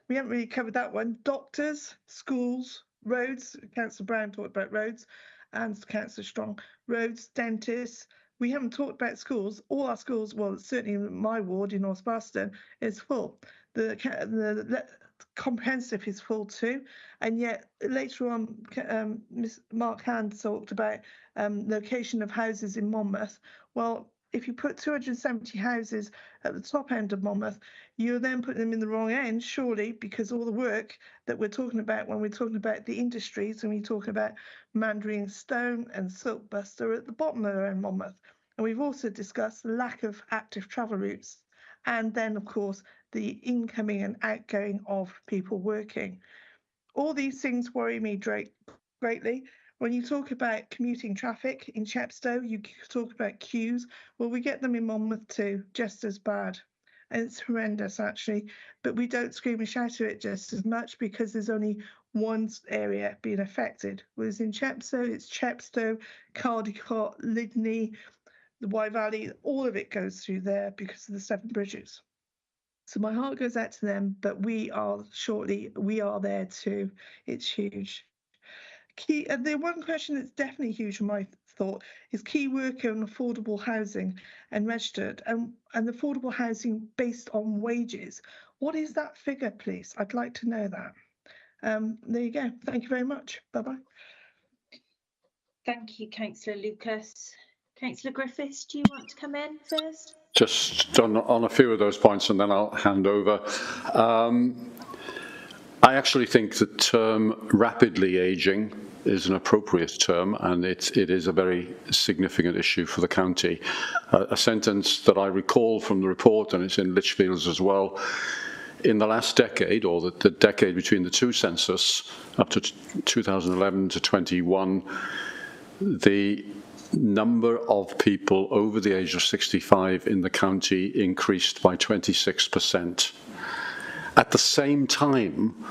We haven't really covered that one. Doctors, schools, roads. Councillor Brown talked about roads, and Councillor Strong. Roads, dentists. We haven't talked about schools. All our schools, well, certainly in my ward in North Boston, is full. The comprehensive is full too, and yet later on, Mark Hand talked about location of houses in Monmouth. Well, if you put 270 houses at the top end of Monmouth, you're then putting them in the wrong end, surely, because all the work that we're talking about when we're talking about the industries, and we're talking about Mandarin Stone and Silkbust are at the bottom of Monmouth. And we've also discussed the lack of active travel routes, and then, of course, the incoming and outgoing of people working. All these things worry me greatly. When you talk about commuting traffic in Chepstow, you talk about queues. Well, we get them in Monmouth too, just as bad. And it's horrendous, actually. But we don't scream and shout at it just as much because there's only one area being affected. Whereas in Chepstow, it's Chepstow, Caldicot, Lydney, the Wye Valley, all of it goes through there because of the Seven Bridges. So my heart goes out to them, but we are there too. It's huge. The one question that's definitely huge in my thought is key worker and affordable housing and registered and affordable housing based on wages. What is that figure, please? I'd like to know that. There you go. Thank you very much. Bye-bye. Thank you, Councillor Lucas. Councillor Griffiths, do you want to come in first? Just on a few of those points, and then I'll hand over. I actually think the term rapidly ageing is an appropriate term, and it is a very significant issue for the county. A sentence that I recall from the report, and it's in Lichfield's as well, in the last decade, or the decade between the two census, up to 2011 to 21, the number of people over the age of 65 in the county increased by 26%. At the same time,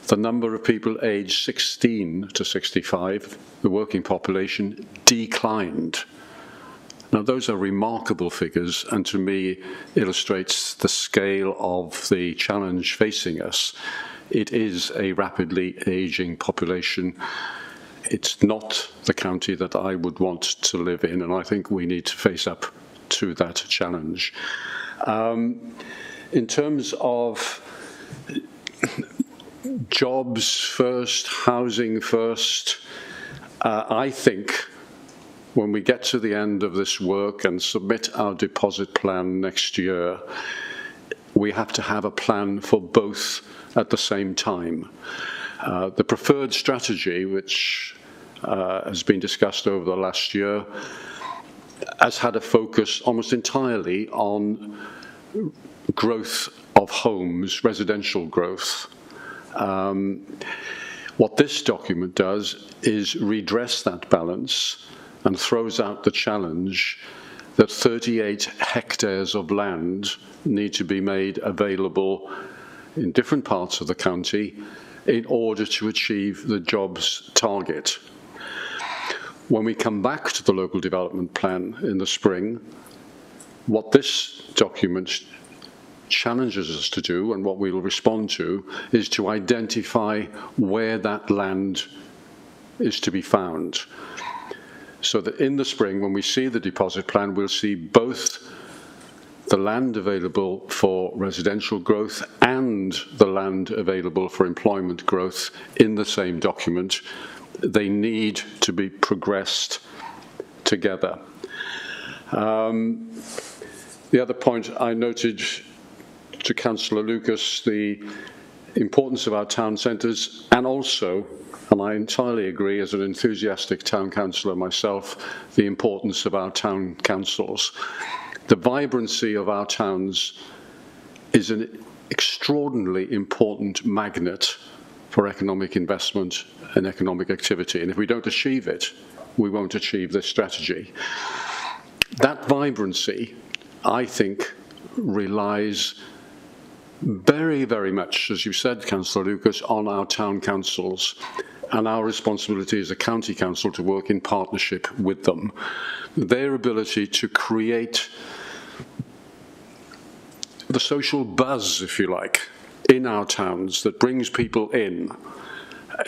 the number of people aged 16 to 65, the working population, declined. Now, those are remarkable figures, and to me illustrates the scale of the challenge facing us. It is a rapidly aging population. It's not the county that I would want to live in, and I think we need to face up to that challenge. In terms of jobs first, housing first, I think when we get to the end of this work and submit our deposit plan next year, we have to have a plan for both at the same time. The preferred strategy, which has been discussed over the last year, has had a focus almost entirely on growth of homes, residential growth. What this document does is redress that balance and throws out the challenge that 38 hectares of land need to be made available in different parts of the county in order to achieve the jobs target. When we come back to the local development plan in the spring, what this document challenges us to do, and what we will respond to, is to identify where that land is to be found. So that in the spring, when we see the deposit plan, we'll see both the land available for residential growth and the land available for employment growth in the same document. They need to be progressed together. The other point I noted to Councillor Lucas, the importance of our town centres, and also, and I entirely agree as an enthusiastic town councillor myself, the importance of our town councils. The vibrancy of our towns is an extraordinarily important magnet for economic investment and economic activity, and if we don't achieve it, we won't achieve this strategy. That vibrancy, I think, relies very, very much, as you said, Councillor Lucas, on our town councils and our responsibility as a county council to work in partnership with them. Their ability to create the social buzz, if you like, in our towns that brings people in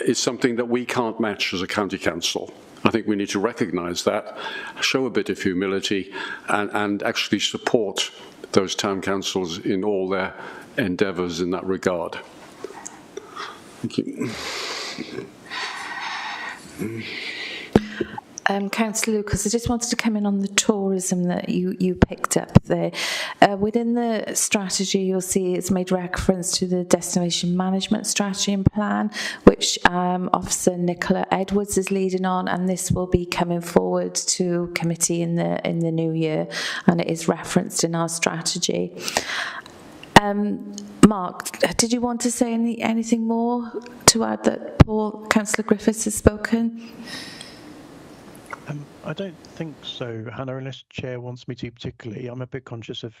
is something that we can't match as a county council. I think we need to recognise that, show a bit of humility, and actually support those town councils in all their endeavours in that regard. Thank you. Councillor Lucas, I just wanted to come in on the tourism that you picked up there. Within the strategy, you'll see it's made reference to the destination management strategy and plan, which Officer Nicola Edwards is leading on, and this will be coming forward to committee in the new year, and it is referenced in our strategy. Mark, did you want to say anything more to add that Councillor Griffiths has spoken? I don't think so, Hannah, unless Chair wants me to particularly. I'm a bit conscious of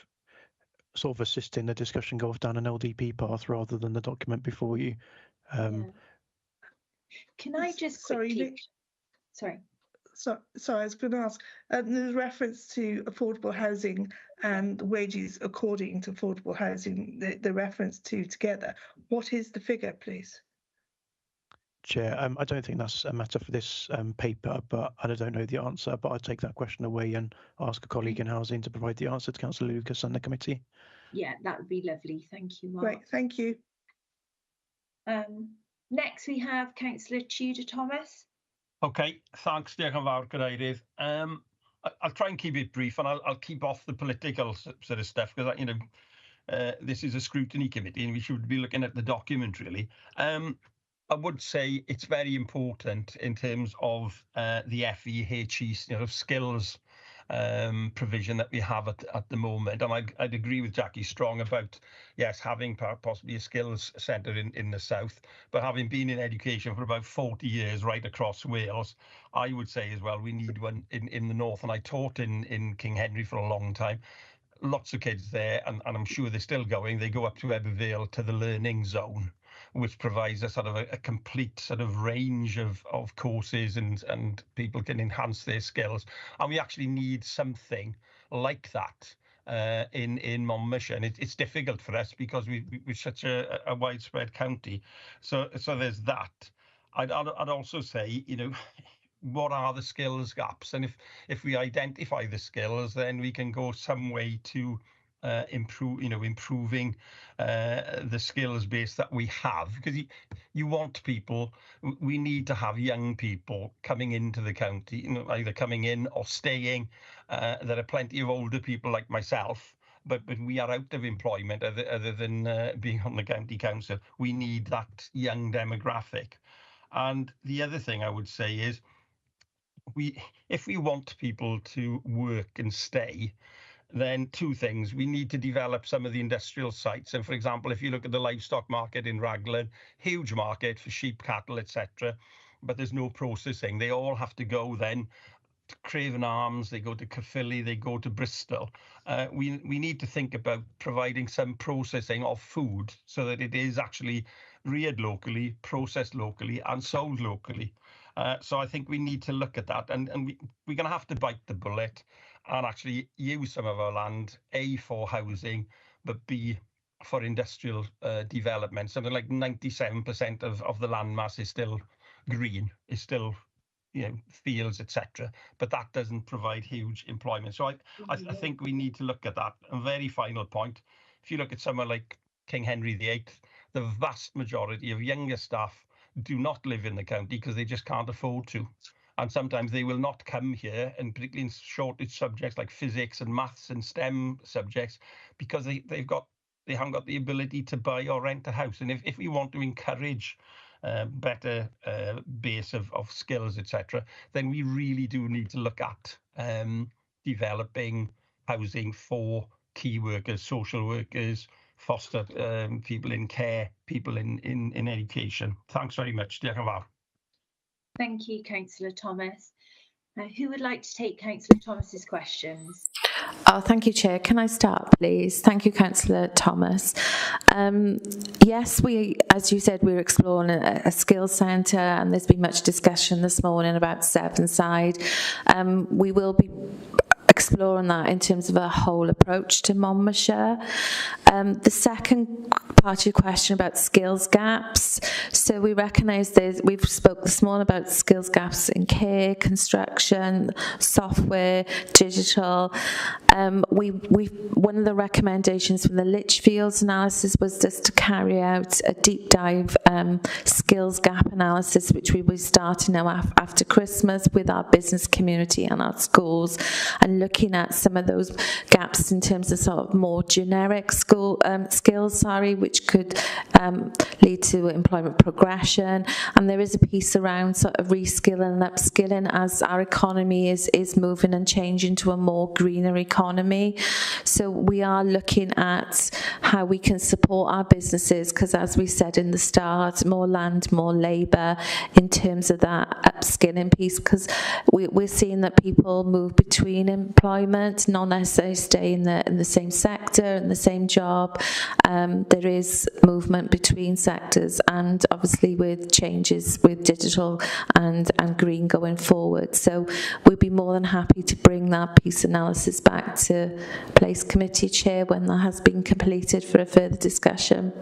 sort of assisting the discussion go off down an LDP path rather than the document before you. Can I just quickly... Sorry, I was going to ask, there's reference to affordable housing and wages according to affordable housing, the reference to together. What is the figure, please? Chair, I don't think that's a matter for this paper, but I don't know the answer, but I'll take that question away and ask a colleague in housing to provide the answer to Councillor Lucas and the committee. Yeah, that would be lovely. Thank you, Mark. Great, thank you. Next we have Councillor Tudor Thomas. Okay, thanks, diolch yn fawr, Cadeirydd. I'll try and keep it brief, and I'll keep off the political sort of stuff, because this is a scrutiny committee, and we should be looking at the document really. I would say it's very important in terms of the FEHE skills provision that we have at the moment, and I'd agree with Jackie Strong about having possibly a skills centre in the south, but having been in education for about 40 years right across Wales, I would say as well we need one in the north, and I taught in King Henry for a long time. Lots of kids there, and I'm sure they're still going. They go up to Ebervale to the learning zone, which provides a sort of a complete sort of range of courses, and people can enhance their skills. And we actually need something like that in Monmouthshire, and it's difficult for us because we're such a widespread county. So there's that. I'd also say, what are the skills gaps, and if we identify the skills, then we can go some way to improving the skills base that we have, because you want people. We need to have young people coming into the county, either coming in or staying. There are plenty of older people like myself, but we are out of employment other than being on the county council. We need that young demographic. And the other thing I would say is, if we want people to work and stay, then two things. We need to develop some of the industrial sites. And for example, if you look at the livestock market in Raglan, huge market for sheep, cattle, etc., but there's no processing. They all have to go then to Craven Arms, they go to Caerphilly, they go to Bristol. We need to think about providing some processing of food so that it is actually reared locally, processed locally, and sold locally. So I think we need to look at that, and we're going to have to bite the bullet and actually use some of our land, A, for housing, but B, for industrial development. Something like 97% of the landmass is still green, is still fields, etc. But that doesn't provide huge employment. So I think we need to look at that. A very final point, if you look at somewhere like King Henry VIII, the vast majority of younger staff do not live in the county because they just can't afford to. And sometimes they will not come here, and particularly in shortage subjects like physics and maths and STEM subjects, because they haven't got the ability to buy or rent a house. And if we want to encourage better base of skills, etc., then we really do need to look at developing housing for key workers, social workers, foster people in care, people in education. Thanks very much. Diolch yn fawr. Thank you, Councillor Thomas. Who would like to take Councillor Thomas's questions? Oh, thank you, Chair. Can I start, please? Thank you, Councillor Thomas. Yes, as you said, we're exploring a skills centre, and there's been much discussion this morning about Sevenside. We will be exploring that in terms of a whole approach to Monmouthshire. The second part of your question about skills gaps. So we recognise we've spoke this morning about skills gaps in care, construction, software, digital. One of the recommendations from the Litchfields analysis was just to carry out a deep dive skills gap analysis, which we will be starting now after Christmas with our business community and our schools, and looking at some of those gaps in terms of sort of more generic skills, which could lead to employment progression. And there is a piece around sort of reskilling and upskilling as our economy is moving and changing to a more greener economy. So we are looking at how we can support our businesses, because as we said in the start, more land, more labour in terms of that upskilling piece, because we're seeing that people move between employment, not necessarily stay in the same sector, in the same job. There is movement between sectors, and obviously with changes with digital and green going forward. So we'd be more than happy to bring that piece analysis back to Place Committee Chair when that has been completed for a further discussion.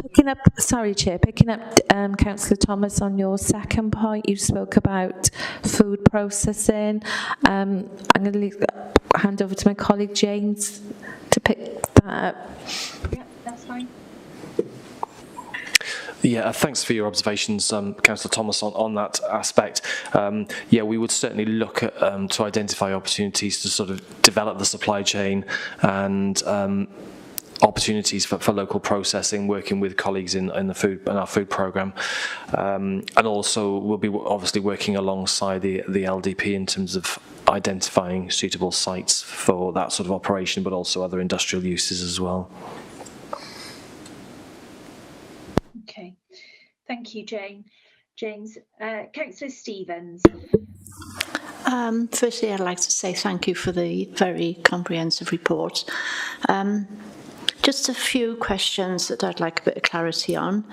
Picking up Councillor Thomas on your second point, you spoke about food processing. I'm going to hand over to my colleague James to pick that up. Yeah, that's fine. Yeah, thanks for your observations, Councillor Thomas, on that aspect. Yeah, we would certainly look at to identify opportunities to sort of develop the supply chain and opportunities for local processing, working with colleagues in our food programme, and also we'll be obviously working alongside the LDP in terms of identifying suitable sites for that sort of operation, but also other industrial uses as well. Okay, thank you, James. Councillor Stevens. Firstly, I'd like to say thank you for the very comprehensive report. Just a few questions that I'd like a bit of clarity on.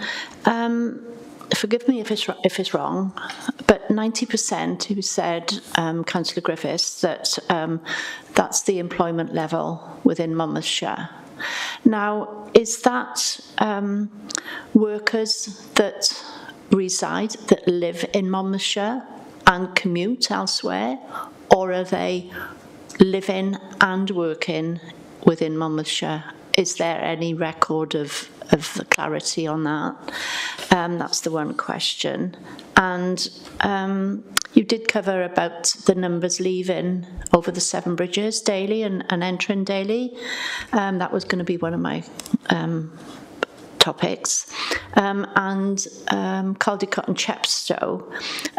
Forgive me if it's wrong, but 90% you said, Councillor Griffiths, that that's the employment level within Monmouthshire. Now, is that workers that reside, that live in Monmouthshire and commute elsewhere, or are they living and working within Monmouthshire? Is there any record of clarity on that? That's the one question. And you did cover about the numbers leaving over the 7 bridges daily and entering daily. That was going to be one of my topics. And Caldicot and Chepstow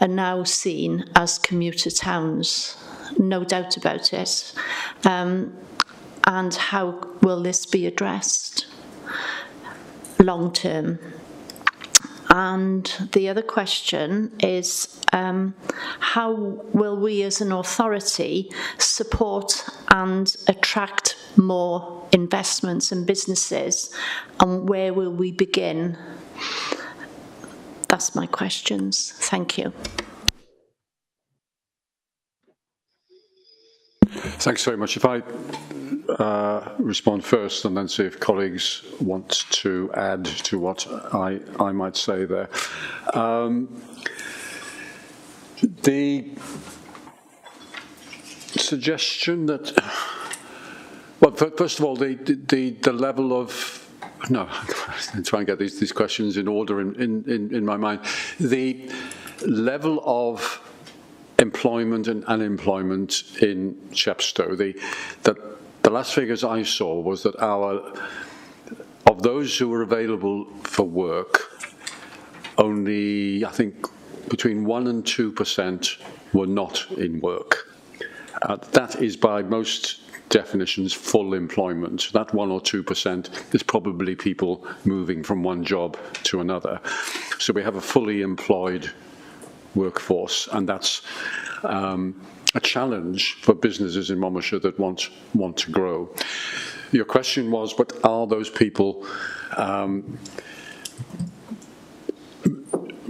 are now seen as commuter towns, no doubt about it. And how will this be addressed long term? And the other question is, how will we as an authority support and attract more investments and businesses, and where will we begin? That's my questions. Thank you. Thanks very much. If I respond first and then see if colleagues want to add to what I might say there. The suggestion that, well, first of all, the level of, no, I'm trying to get these questions in order in my mind. The level of employment and unemployment in Chepstow, the last figures I saw was that of those who were available for work, only, I think, between 1% and 2% were not in work. That is, by most definitions, full employment. That 1 or 2% is probably people moving from one job to another. So we have a fully employed workforce, and that's a challenge for businesses in Monmouthshire that want to grow. Your question was, but are those people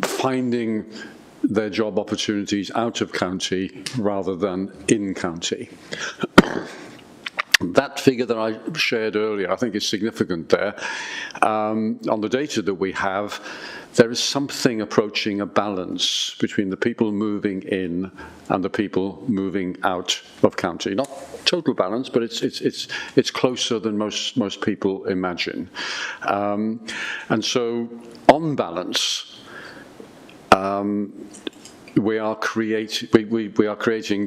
finding their job opportunities out of county rather than in county? That figure that I shared earlier, I think, is significant there. On the data that we have, there is something approaching a balance between the people moving in and the people moving out of county. Not total balance, but it's closer than most people imagine. And so, on balance, we are creating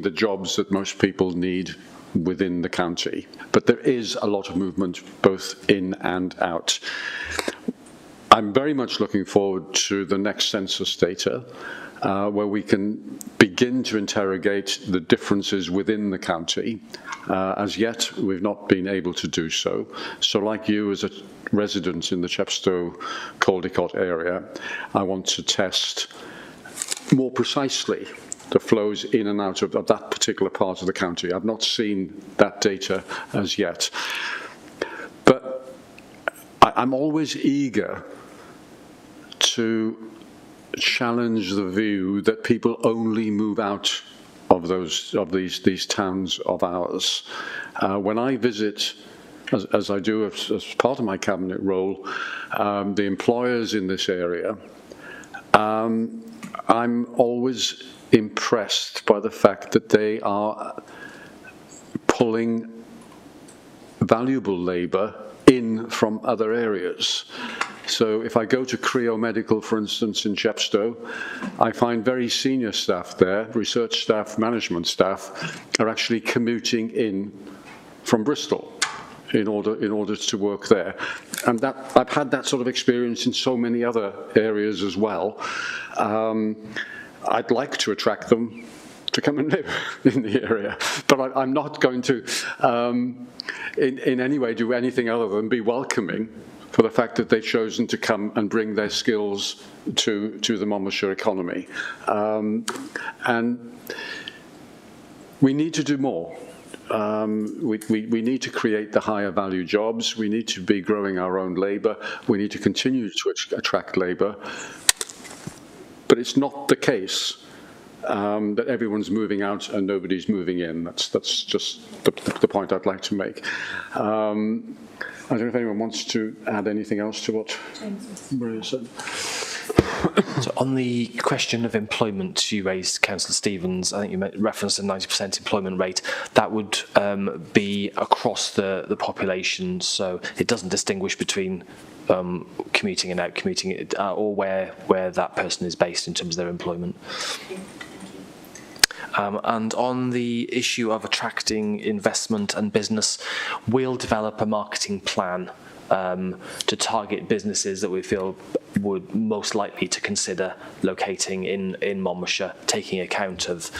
the jobs that most people need within the county, but there is a lot of movement both in and out. I'm very much looking forward to the next census data, where we can begin to interrogate the differences within the county. As yet, we've not been able to do so. So like you, as a resident in the Chepstow-Caldicot area, I want to test more precisely the flows in and out of that particular part of the county. I've not seen that data as yet. But I'm always eager to challenge the view that people only move out of these towns of ours. When I visit, as I do as part of my cabinet role, the employers in this area, I'm always impressed by the fact that they are pulling valuable labour in from other areas. So if I go to Creo Medical, for instance, in Chepstow, I find very senior staff there, research staff, management staff, are actually commuting in from Bristol in order to work there. And that I've had that sort of experience in so many other areas as well. I'd like to attract them to come and live in the area, but I'm not going to in any way do anything other than be welcoming for the fact that they've chosen to come and bring their skills to the Monmouthshire economy. And we need to do more. We need to create the higher value jobs. We need to be growing our own labour. We need to continue to attract labour. But it's not the case that everyone's moving out and nobody's moving in. That's just the point I'd like to make. I don't know if anyone wants to add anything else to what Maria said. So on the question of employment you raised, Councillor Stevens, I think you referenced a 90% employment rate. That would be across the population, so it doesn't distinguish between commuting and out commuting, or where that person is based in terms of their employment. And on the issue of attracting investment and business, we'll develop a marketing plan to target businesses that we feel would most likely to consider locating in Monmouthshire, taking account of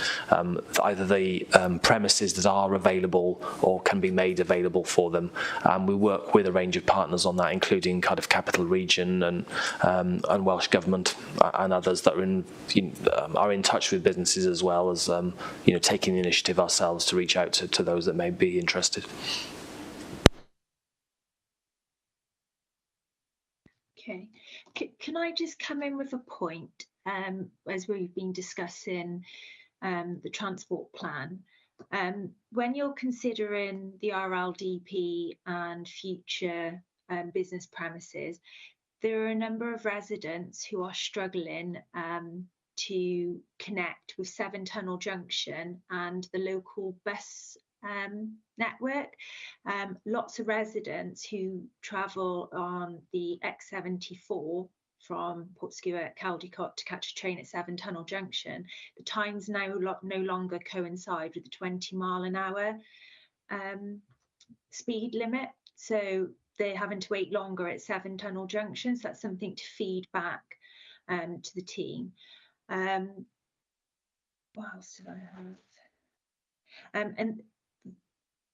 either the premises that are available or can be made available for them. We work with a range of partners on that, including Cardiff Capital Region and Welsh Government and others that are in touch with businesses, as well as taking the initiative ourselves to reach out to those that may be interested. Okay, can I just come in with a point, as we've been discussing the transport plan? When you're considering the RLDP and future business premises, there are a number of residents who are struggling to connect with Seven Tunnel Junction and the local bus network. Lots of residents who travel on the X74 from Portskewer, Caldicot to catch a train at Seven Tunnel Junction, the times now no longer coincide with the 20-mile-an-hour speed limit, so they're having to wait longer at Seven Tunnel Junction. So that's something to feed back to the team. What else did I have? And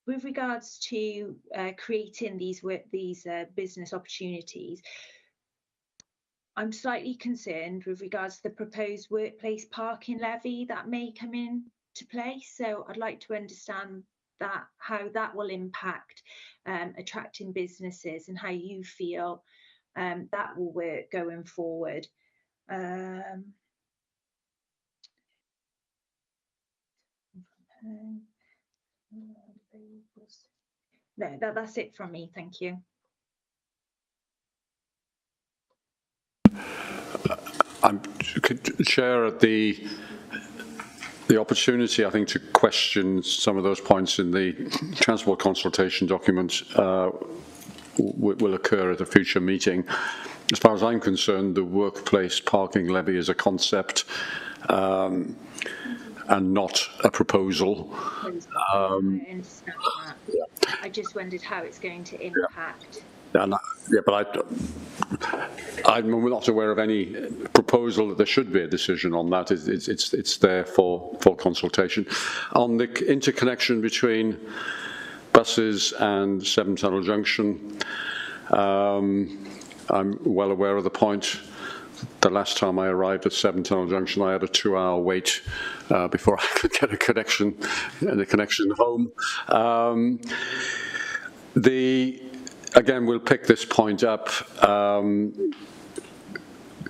with regards to creating these business opportunities, I'm slightly concerned with regards to the proposed workplace parking levy that may come into place. So I'd like to understand how that will impact attracting businesses and how you feel that will work going forward. No, that's it from me. Thank you. Could Chair, at the opportunity, I think, to question some of those points in the transport consultation document will occur at a future meeting. As far as I'm concerned, the workplace parking levy is a concept and not a proposal. I understand that. I just wondered how it's going to impact. But I'm not aware of any proposal that there should be a decision on that. It's there for consultation. On the interconnection between buses and Seven Tunnel Junction, I'm well aware of the point. The last time I arrived at Seven Tunnel Junction, I had a 2-hour wait before I could get a connection home. Again, we'll pick this point up.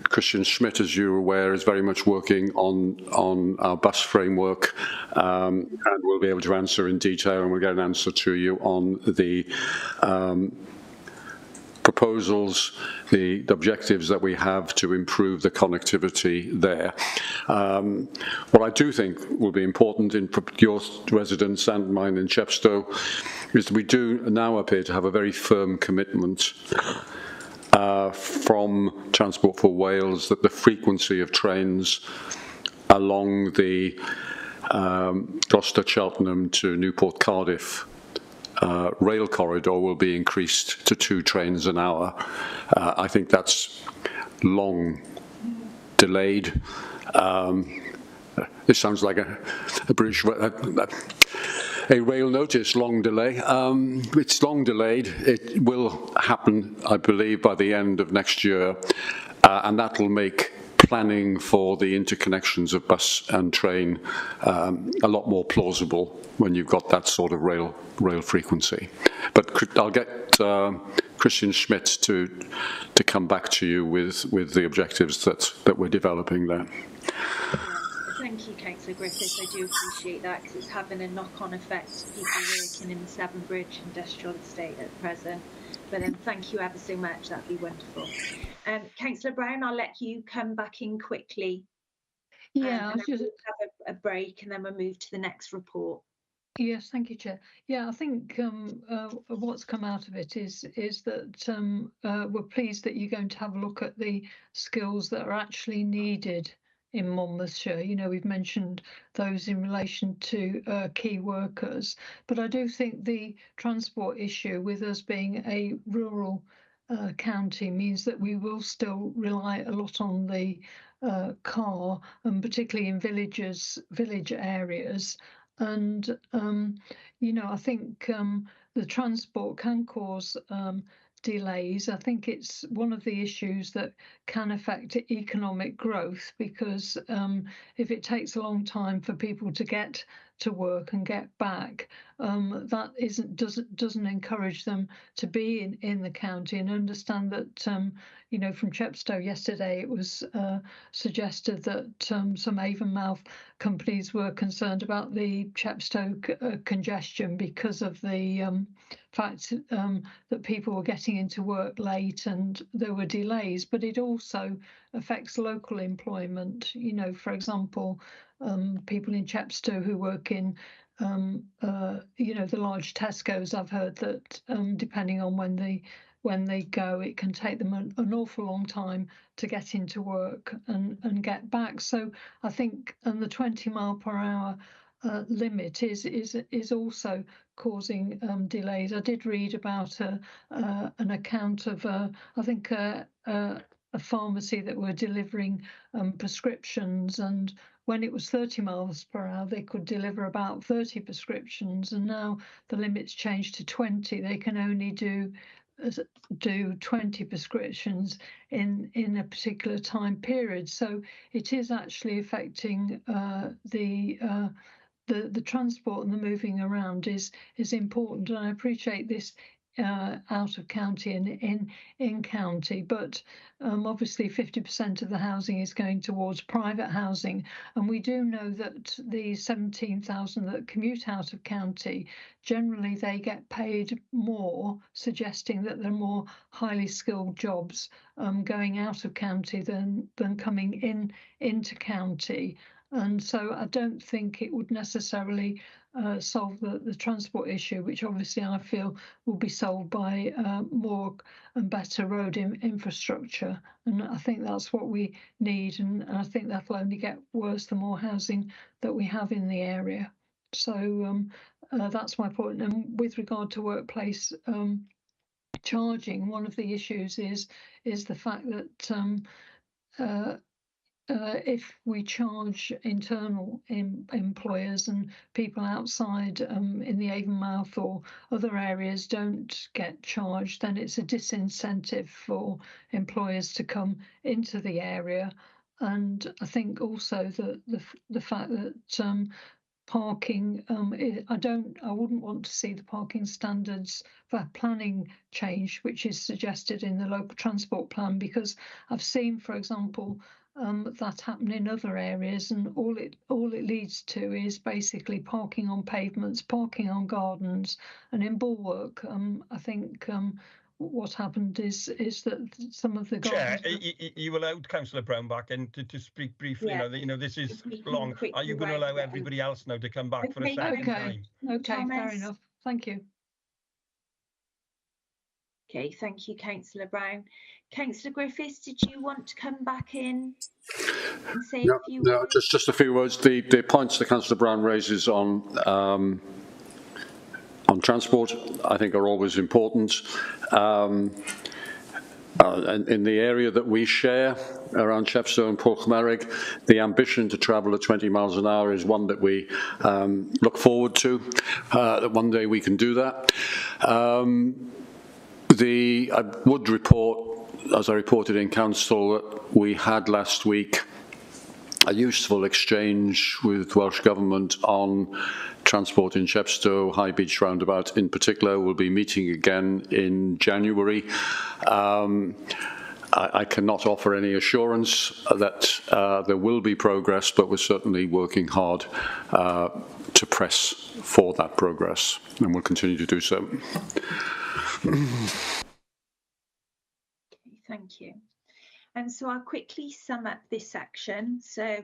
Christian Schmidt, as you're aware, is very much working on our bus framework, and we'll be able to answer in detail, and we'll get an answer to you on the proposals, the objectives that we have to improve the connectivity there. What I do think will be important in your residents and mine in Chepstow is that we do now appear to have a very firm commitment from Transport for Wales that the frequency of trains along the Gloucester, Cheltenham to Newport, Cardiff rail corridor will be increased to 2 trains an hour. I think that's long delayed. This sounds like a British a rail notice, long delay. It's long delayed. It will happen, I believe, by the end of next year, and that will make planning for the interconnections of bus and train a lot more plausible when you've got that sort of rail frequency. But I'll get Christian Schmidt to come back to you with the objectives that we're developing there. Thank you, Councillor Griffiths. I do appreciate that, because it's having a knock-on effect to people working in the Severn Bridge industrial estate at present. But thank you ever so much. That'd be wonderful. Councillor Brown, I'll let you come back in quickly. Yeah, and then we'll have a break, and then we'll move to the next report. Yes, thank you, Chair. Yeah, I think what's come out of it is that we're pleased that you're going to have a look at the skills that are actually needed in Monmouthshire. You know, we've mentioned those in relation to key workers, but I do think the transport issue, with us being a rural county, means that we will still rely a lot on the car, and particularly in village areas. And you know, I think the transport can cause delays. I think it's one of the issues that can affect economic growth, because if it takes a long time for people to get to work and get back, that doesn't encourage them to be in the county. And understand that you know, from Chepstow yesterday, it was suggested that some Avonmouth companies were concerned about the Chepstow congestion because of the fact that people were getting into work late and there were delays. But it also affects local employment. You know, for example, people in Chepstow who work in you know, the large Tesco's, I've heard that depending on when they go, it can take them an awful long time to get into work and get back. So I think, and the 20-mile-per-hour limit is also causing delays. I did read about an account of I think a pharmacy that were delivering prescriptions, and when it was 30 miles per hour, they could deliver about 30 prescriptions, and now the limit's changed to 20. They can only do 20 prescriptions in a particular time period. So it is actually affecting the transport, and the moving around is important. And I appreciate this out of county and in county, but obviously 50% of the housing is going towards private housing, and we do know that the 17,000 that commute out of county, generally they get paid more, suggesting that there are more highly skilled jobs going out of county than coming into county. And so I don't think it would necessarily solve the transport issue, which obviously I feel will be solved by more and better road infrastructure. And I think that's what we need. And I think that'll only get worse the more housing that we have in the area. So that's my point. And with regard to workplace charging, one of the issues is the fact that if we charge internal employers and people outside in the Avonmouth or other areas don't get charged, then it's a disincentive for employers to come into the area. And I think also the fact that parking, I wouldn't want to see the parking standards for planning change, which is suggested in the local transport plan, because I've seen, for example, that happen in other areas, and all it leads to is basically parking on pavements, parking on gardens, and in Bulwark. I think what happened is that some of the Chair, gardens. you allowed Councillor Brown back in to speak briefly. Yeah. You know, this is We can long. Are quickly you going to allow round it everybody else now to come back for a second time? Okay, fair Thomas? enough. Thank you. Okay, thank you, Councillor Brown. Councillor Griffiths, did you want to come back in and say a few No, words? just a few words. The points that Councillor Brown raises on transport, I think, are always important. In the area that we share around Chepstow and Porthmerig, the ambition to travel at 20 miles an hour is one that we look forward to, that one day we can do that. I would report, as I reported in Council, that we had last week a useful exchange with Welsh Government on transport in Chepstow, High Beach roundabout in particular. We'll be meeting again in January. I cannot offer any assurance that there will be progress, but we're certainly working hard to press for that progress, and we'll continue to do so. Thank you. And so I'll quickly sum up this section. So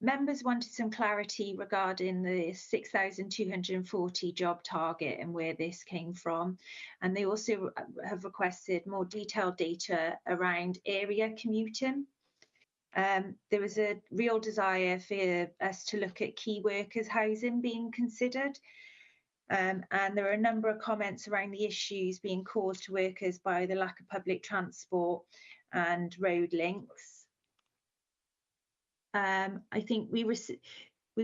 members wanted some clarity regarding the 6,240 job target and where this came from. And they also have requested more detailed data around area commuting. There was a real desire for us to look at key workers housing being considered. And there are a number of comments around the issues being caused to workers by the lack of public transport and road links. I think we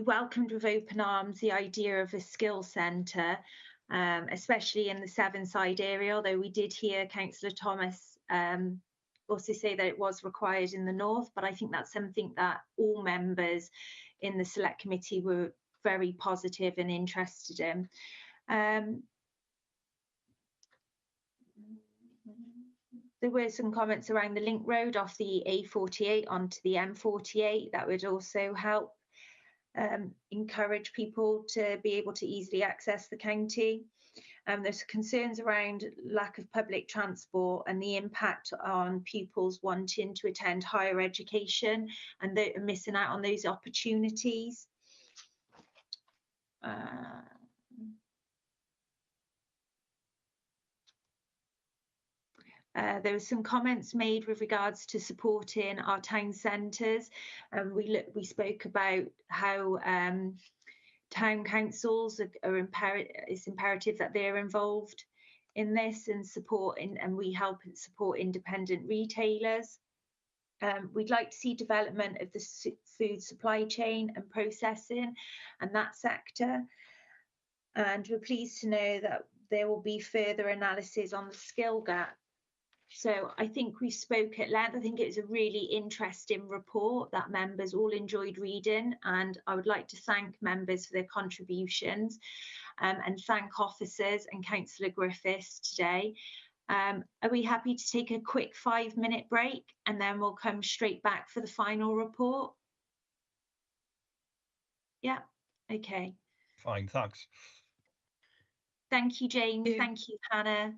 welcomed with open arms the idea of a skill centre, especially in the Sevenside area, although we did hear Councillor Thomas also say that it was required in the north, but I think that's something that all members in the Select Committee were very positive and interested in. There were some comments around the link road off the A48 onto the M48. That would also help encourage people to be able to easily access the county. There's concerns around lack of public transport and the impact on pupils wanting to attend higher education and missing out on those opportunities. There were some comments made with regards to supporting our town centres, and we spoke about how town councils it's imperative that they're involved in this and and we help and support independent retailers. We'd like to see development of the food supply chain and processing and that sector, and we're pleased to know that there will be further analysis on the skill gap. So I think we spoke at length. I think it was a really interesting report that members all enjoyed reading, and I would like to thank members for their contributions and thank officers and Councillor Griffiths today. Are we happy to take a quick 5-minute break and then we'll come straight back for the final report? Yeah, okay. Fine, thanks. Thank you, James. Thank you, Hannah.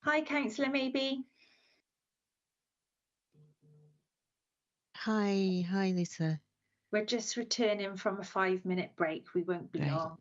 Hi, Councillor Maybe. Hi, Lisa. We're just returning from a 5-minute break. We won't be Great. long.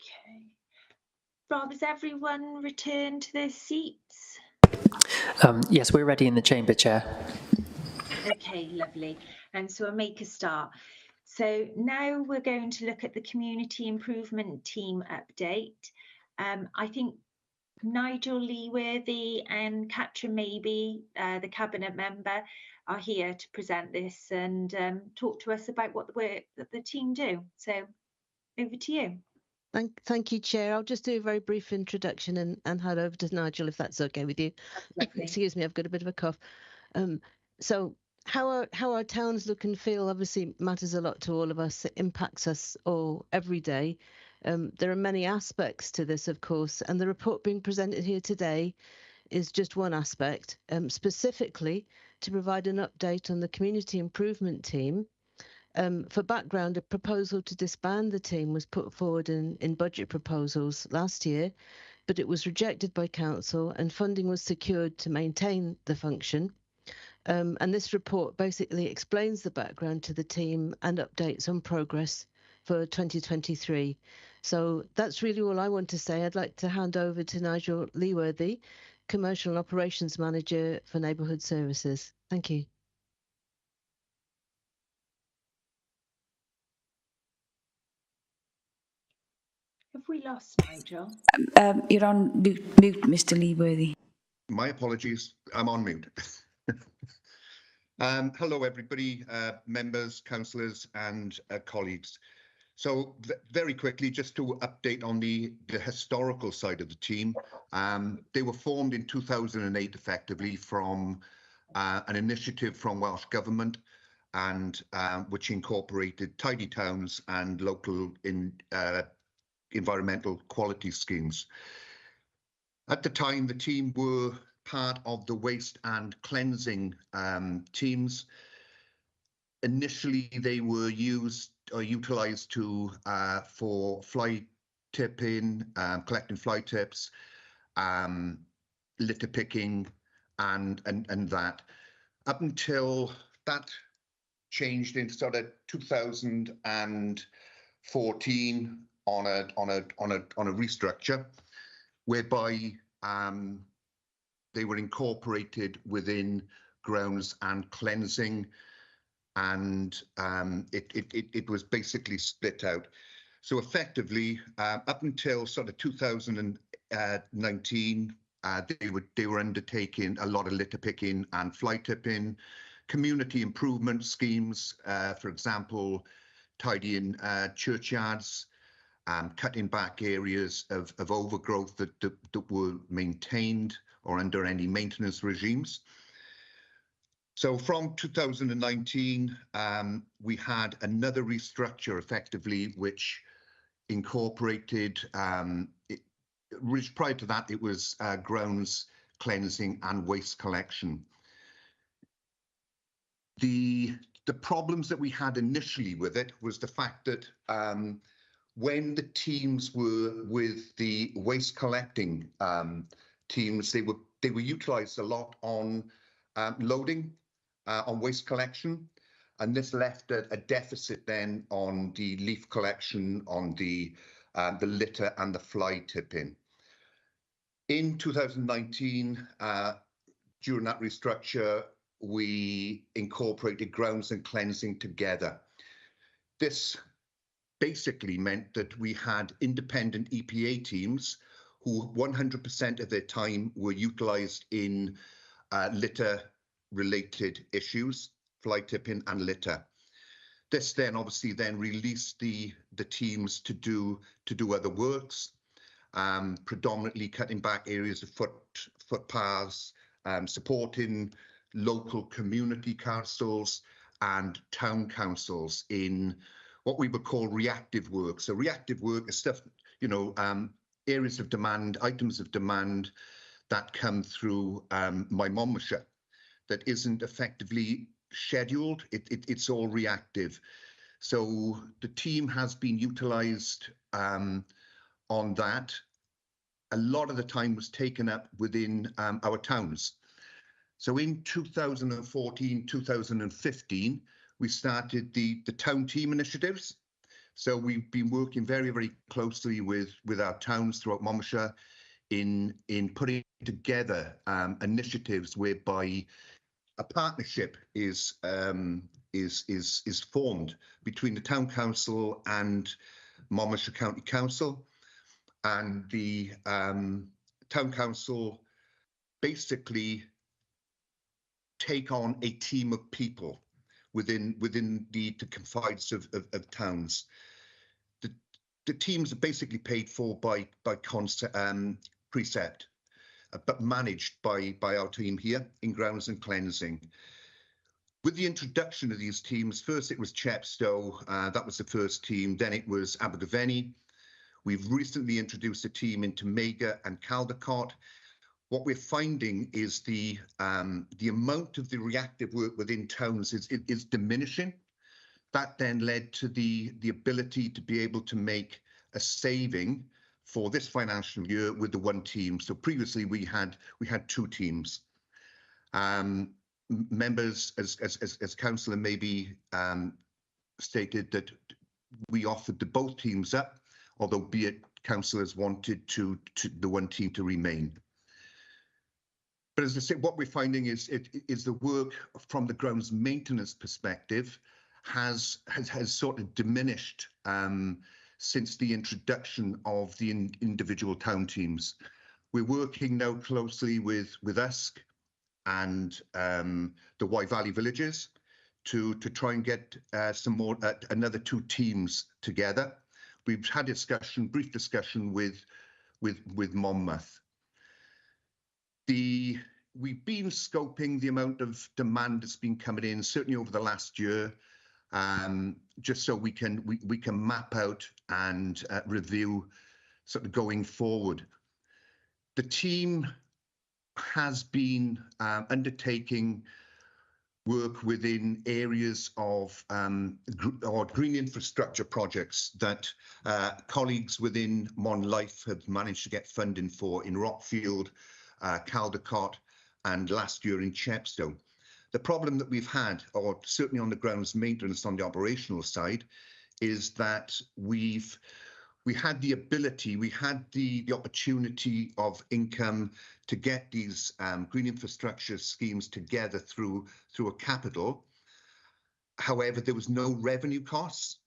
Okay. Rob, has everyone returned to their seats? Yes, we're ready in the chamber, Chair. Okay, lovely. And so I'll make a start. So now we're going to look at the community improvement team update. I think Nigel Leeworthy and Catra Maybe, the cabinet member, are here to present this and talk to us about what the work that the team do. So over to you. Thank you, Chair. I'll just do a very brief introduction and hand over to Nigel, if that's okay with you. Excuse me, I've got a bit of a cough. So how our towns look and feel obviously matters a lot to all of us. It impacts us all every day. There are many aspects to this, of course, and the report being presented here today is just one aspect, specifically to provide an update on the community improvement team. For background, a proposal to disband the team was put forward in budget proposals last year, but it was rejected by council and funding was secured to maintain the function. And this report basically explains the background to the team and updates on progress for 2023. So that's really all I want to say. I'd like to hand over to Nigel Leeworthy, Commercial and Operations Manager for Neighbourhood Services. Thank you. Have we lost Nigel? You're on mute, Mr. Leeworthy. My apologies, I'm on mute. Hello, everybody, members, councillors and colleagues. So very quickly, just to update on the historical side of the team. They were formed in 2008, effectively, from an initiative from Welsh Government, and which incorporated tidy towns and local environmental quality schemes. At the time, the team were part of the waste and cleansing teams. Initially, they were used or utilised to for fly tipping, collecting fly tips, litter picking, and that. Up until that changed in sort of 2014 on a restructure, whereby they were incorporated within grounds and cleansing, and it was basically split out. So effectively, up until sort of 2019, they were undertaking a lot of litter picking and fly tipping, community improvement schemes, for example, tidying churchyards, cutting back areas of overgrowth that were maintained or under any maintenance regimes. So from 2019, we had another restructure effectively, which incorporated, which prior to that, it was grounds cleansing and waste collection. The problems that we had initially with it was the fact that when the teams were with the waste collecting teams, they were utilised a lot on loading, on waste collection, and this left a deficit then on the leaf collection, on the litter and the fly tipping. In 2019, during that restructure, we incorporated grounds and cleansing together. This basically meant that we had independent EPA teams who 100% of their time were utilised in litter-related issues, fly tipping and litter. This then obviously then released the teams to do other works, predominantly cutting back areas of footpaths, supporting local community councils and town councils in what we would call reactive work. So reactive work is stuff, you know, areas of demand, items of demand that come through my Monmouthshire that isn't effectively scheduled. It's all reactive. So the team has been utilised on that. A lot of the time was taken up within our towns. So in 2014, 2015, we started the town team initiatives. So we've been working very, very closely with our towns throughout Monmouthshire in putting together initiatives whereby a partnership is formed between the town council and Monmouthshire County Council, and the town council basically take on a team of people within the confines of towns. The teams are basically paid for by precept, but managed by our team here in grounds and cleansing. With the introduction of these teams, first it was Chepstow, that was the first team, then it was Abergavenny. We've recently introduced a team into Mega and Caldecott. What we're finding is the amount of the reactive work within towns is diminishing. That then led to the ability to be able to make a saving for this financial year with the one team. So previously we had two teams. Members, as councillor maybe stated, that we offered the both teams up, although be it councillors wanted to the one team to remain. But as I say, what we're finding is the work from the grounds maintenance perspective has sort of diminished since the introduction of the individual town teams. We're working now closely with USC and the Wye Valley villages to try and get some more another two teams together. We've had brief discussion with Monmouth. We've been scoping the amount of demand that's been coming in, certainly over the last year, just so we can map out and review sort of going forward. The team has been undertaking work within areas of green infrastructure projects that colleagues within Mon Life have managed to get funding for in Rockfield, Caldecott, and last year in Chepstow. The problem that we've had, or certainly on the grounds maintenance on the operational side, is that we had the ability, we had the opportunity of income to get these green infrastructure schemes together through a capital. However, there was no revenue costs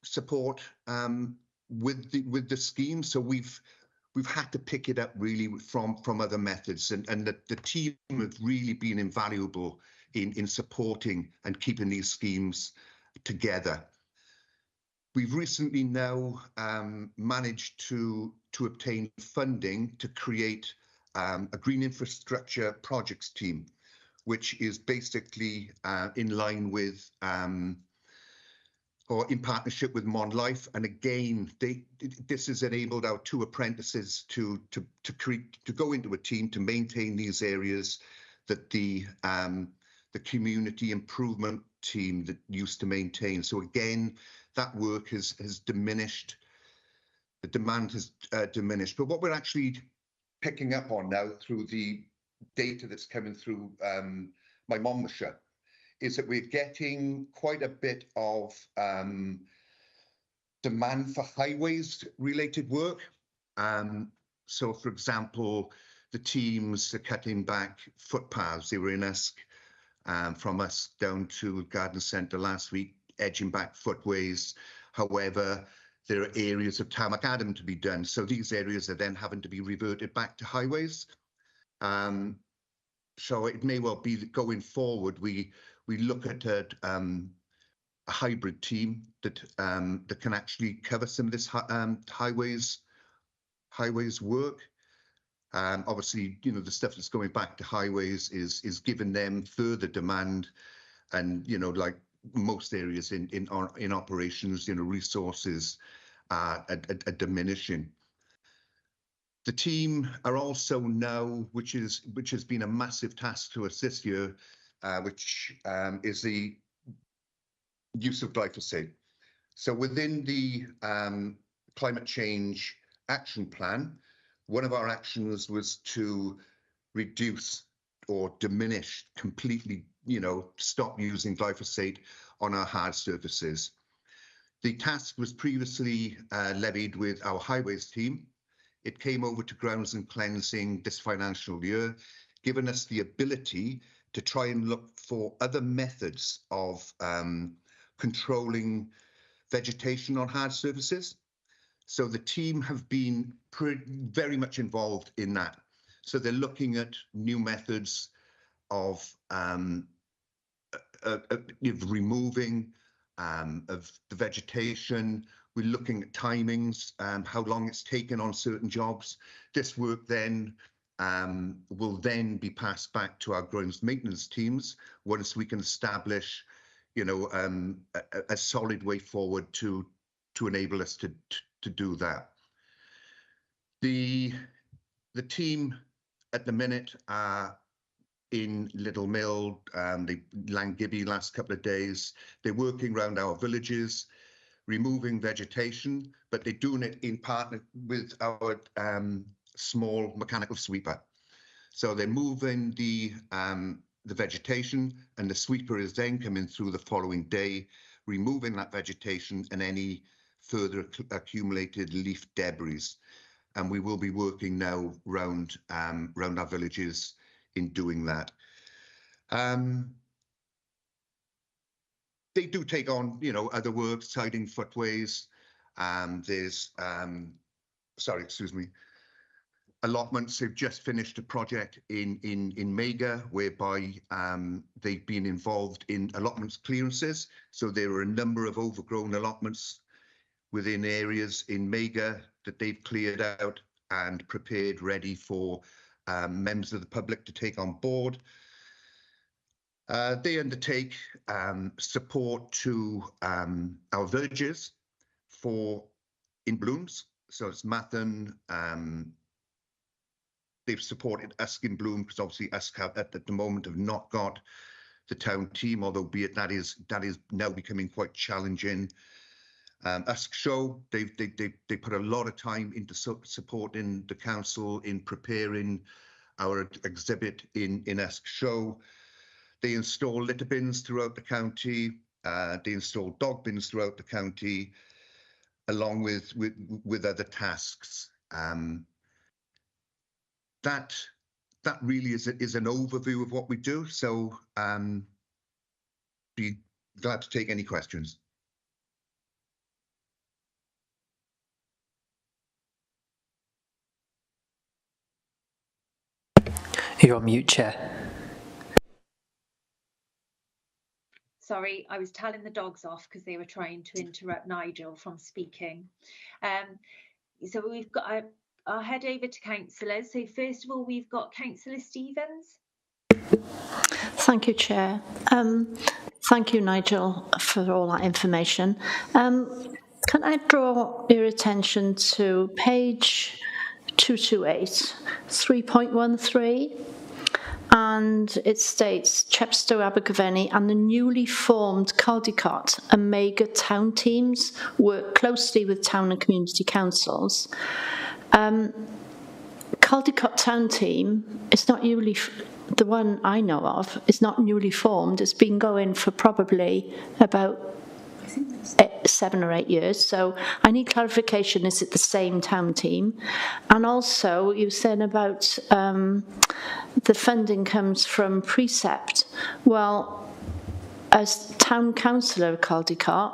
support with the scheme, so we've had to pick it up really from other methods, and the team have really been invaluable in supporting and keeping these schemes together. We've recently now managed to obtain funding to create a green infrastructure projects team, which is basically in line with or in partnership with Monlife. And again, this has enabled our 2 apprentices to go into a team to maintain these areas that the community improvement team that used to maintain. So again, that work has diminished. The demand has diminished. But what we're actually picking up on now through the data that's coming through my Monmouthshire is that we're getting quite a bit of demand for highways related work. So for example, the teams are cutting back footpaths. They were in Usk from us down to Garden Centre last week, edging back footways. However, there are areas of Tarmac Adam to be done. So these areas are then having to be reverted back to highways. So it may well be that going forward, we look at a hybrid team that can actually cover some of this highways work. Obviously, you know, the stuff that's going back to highways is giving them further demand, and you know, like most areas in operations, you know, resources are diminishing. The team are also now, which has been a massive task to us this year, which is the use of glyphosate. So within the climate change action plan, one of our actions was to reduce or diminish completely, you know, stop using glyphosate on our hard surfaces. The task was previously levied with our highways team. It came over to grounds and cleansing this financial year, giving us the ability to try and look for other methods of controlling vegetation on hard surfaces. So the team have been very much involved in that. So they're looking at new methods of removing of the vegetation. We're looking at timings, how long it's taken on certain jobs. This work then will then be passed back to our grounds maintenance teams once we can establish, you know, a solid way forward to enable us to do that. The team at the minute are in Little Mill, Langibby last couple of days. They're working around our villages, removing vegetation, but they're doing it in partner with our small mechanical sweeper. So they're moving the vegetation, and the sweeper is then coming through the following day, removing that vegetation and any further accumulated leaf debris. And we will be working now round our villages in doing that. They do take on, you know, other work, siding footways. There's, sorry, excuse me, allotments. They've just finished a project in Mega, whereby they've been involved in allotments clearances. So there are a number of overgrown allotments within areas in Mega that they've cleared out and prepared, ready for members of the public to take on board. They undertake support to our villages in blooms. So it's Mathen. They've supported Usk in bloom, because obviously Usk at the moment have not got the town team, although be it that is now becoming quite challenging. Usk Show, they put a lot of time into supporting the council in preparing our exhibit in Usk Show. They install litter bins throughout the county. They install dog bins throughout the county, along with other tasks. That really is an overview of what we do. So be glad to take any questions. You're on mute, Chair. Sorry, I was telling the dogs off because they were trying to interrupt Nigel from speaking. So we've got, I'll head over to councillors. So first of all, we've got Councillor Stevens. Thank you, Chair. Thank you, Nigel, for all that information. Can I draw your attention to page 228, 3.13? And it states Chepstow, Abergavenny and the newly formed Caldicot and Mega town teams work closely with town and community councils. Caldicot town team is not newly, the one I know of, is not newly formed. It's been going for probably about 7 or 8 years, so I need clarification. Is it the same town team? And also you said about the funding comes from Precept. Well, as town councillor of Caldicot,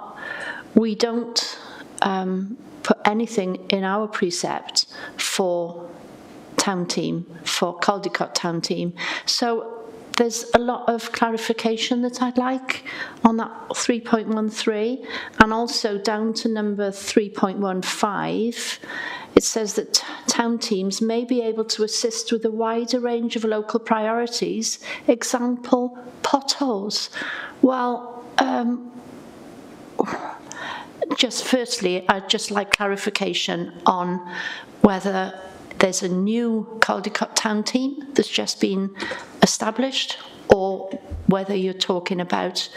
we don't put anything in our Precept for town team, for Caldicot town team. So there's a lot of clarification that I'd like on that 3.13, and also down to number 3.15. It says that town teams may be able to assist with a wider range of local priorities, example, potholes. Well, just firstly, I'd just like clarification on whether there's a new Caldicot town team that's just been established, or whether you're talking about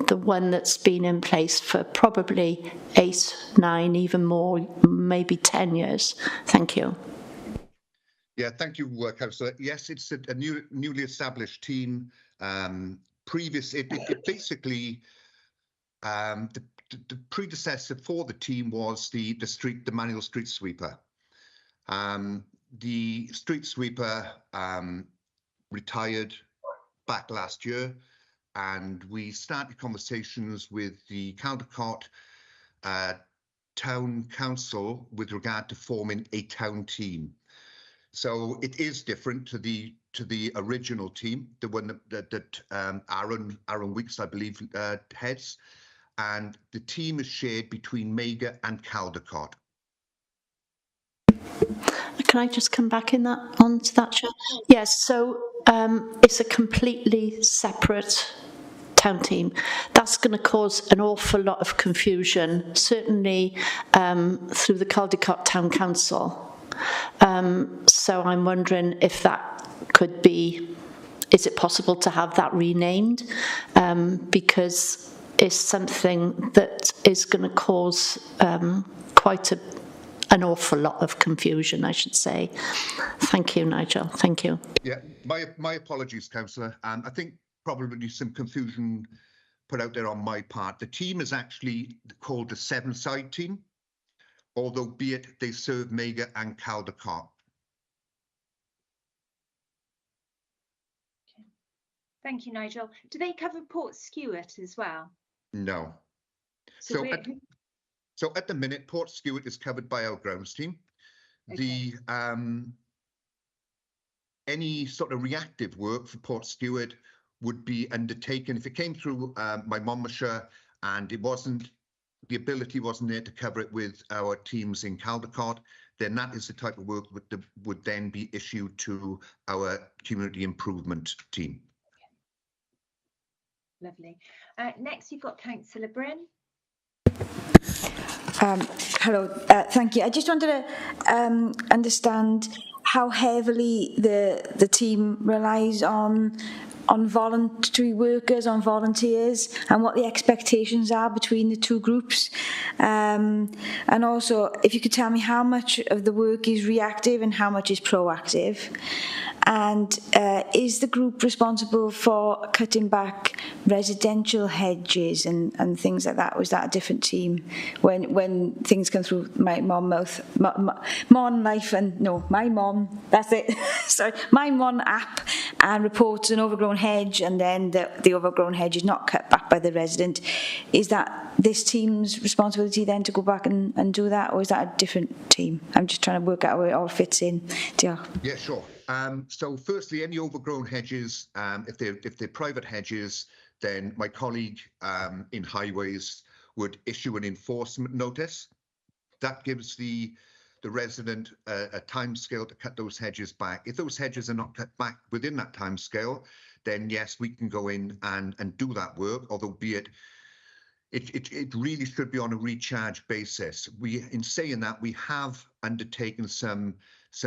the one that's been in place for probably 8, 9, even more, maybe 10 years. Thank you. Yeah, thank you, Councillor. Yes, it's a newly established team. It basically, the predecessor for the team was the manual street sweeper. The street sweeper retired back last year, and we started conversations with the Caldicot Town Council with regard to forming a town team. So it is different to the original team, the one that Aaron Weeks, I believe, heads, and the team is shared between Mega and Caldicot. Can I just come back onto that, Chair? Yes, so it's a completely separate town team. That's going to cause an awful lot of confusion, certainly through the Caldicot Town Council. So I'm wondering if that could be, is it possible to have that renamed? Because it's something that is going to cause quite an awful lot of confusion, I should say. Thank you, Nigel. Thank you. Yeah, my apologies, Councillor. I think probably some confusion put out there on my part. The team is actually called the 7-side team, although be it they serve Mega and Caldicot. Okay. Thank you, Nigel. Do they cover Port Stewart as well? No. So at the minute, Port Stewart is covered by our grounds team. Okay. Any sort of reactive work for Port Stewart would be undertaken if it came through my Monmouthshire and the ability wasn't there to cover it with our teams in Caldicot, then that is the type of work that would then be issued to our community improvement team. Okay. Lovely. Next, you've got Councillor Bryn. Hello, thank you. I just wanted to understand how heavily the team relies on voluntary workers, on volunteers, and what the expectations are between the two groups. And also, if you could tell me how much of the work is reactive and how much is proactive. And is the group responsible for cutting back residential hedges and things like that? Or is that a different team? When things come through my Monmouth, Mon Life and no, my Mon, that's it. Sorry, my Mon app, and reports an overgrown hedge, and then the overgrown hedge is not cut back by the resident. Is that this team's responsibility then to go back and do that, or is that a different team? I'm just trying to work out how it all fits in. Yeah, sure. So firstly, any overgrown hedges, if they're private hedges, then my colleague in highways would issue an enforcement notice. That gives the resident a timescale to cut those hedges back. If those hedges are not cut back within that timescale, then yes, we can go in and do that work, although be it really should be on a recharge basis. In saying that, we have undertaken some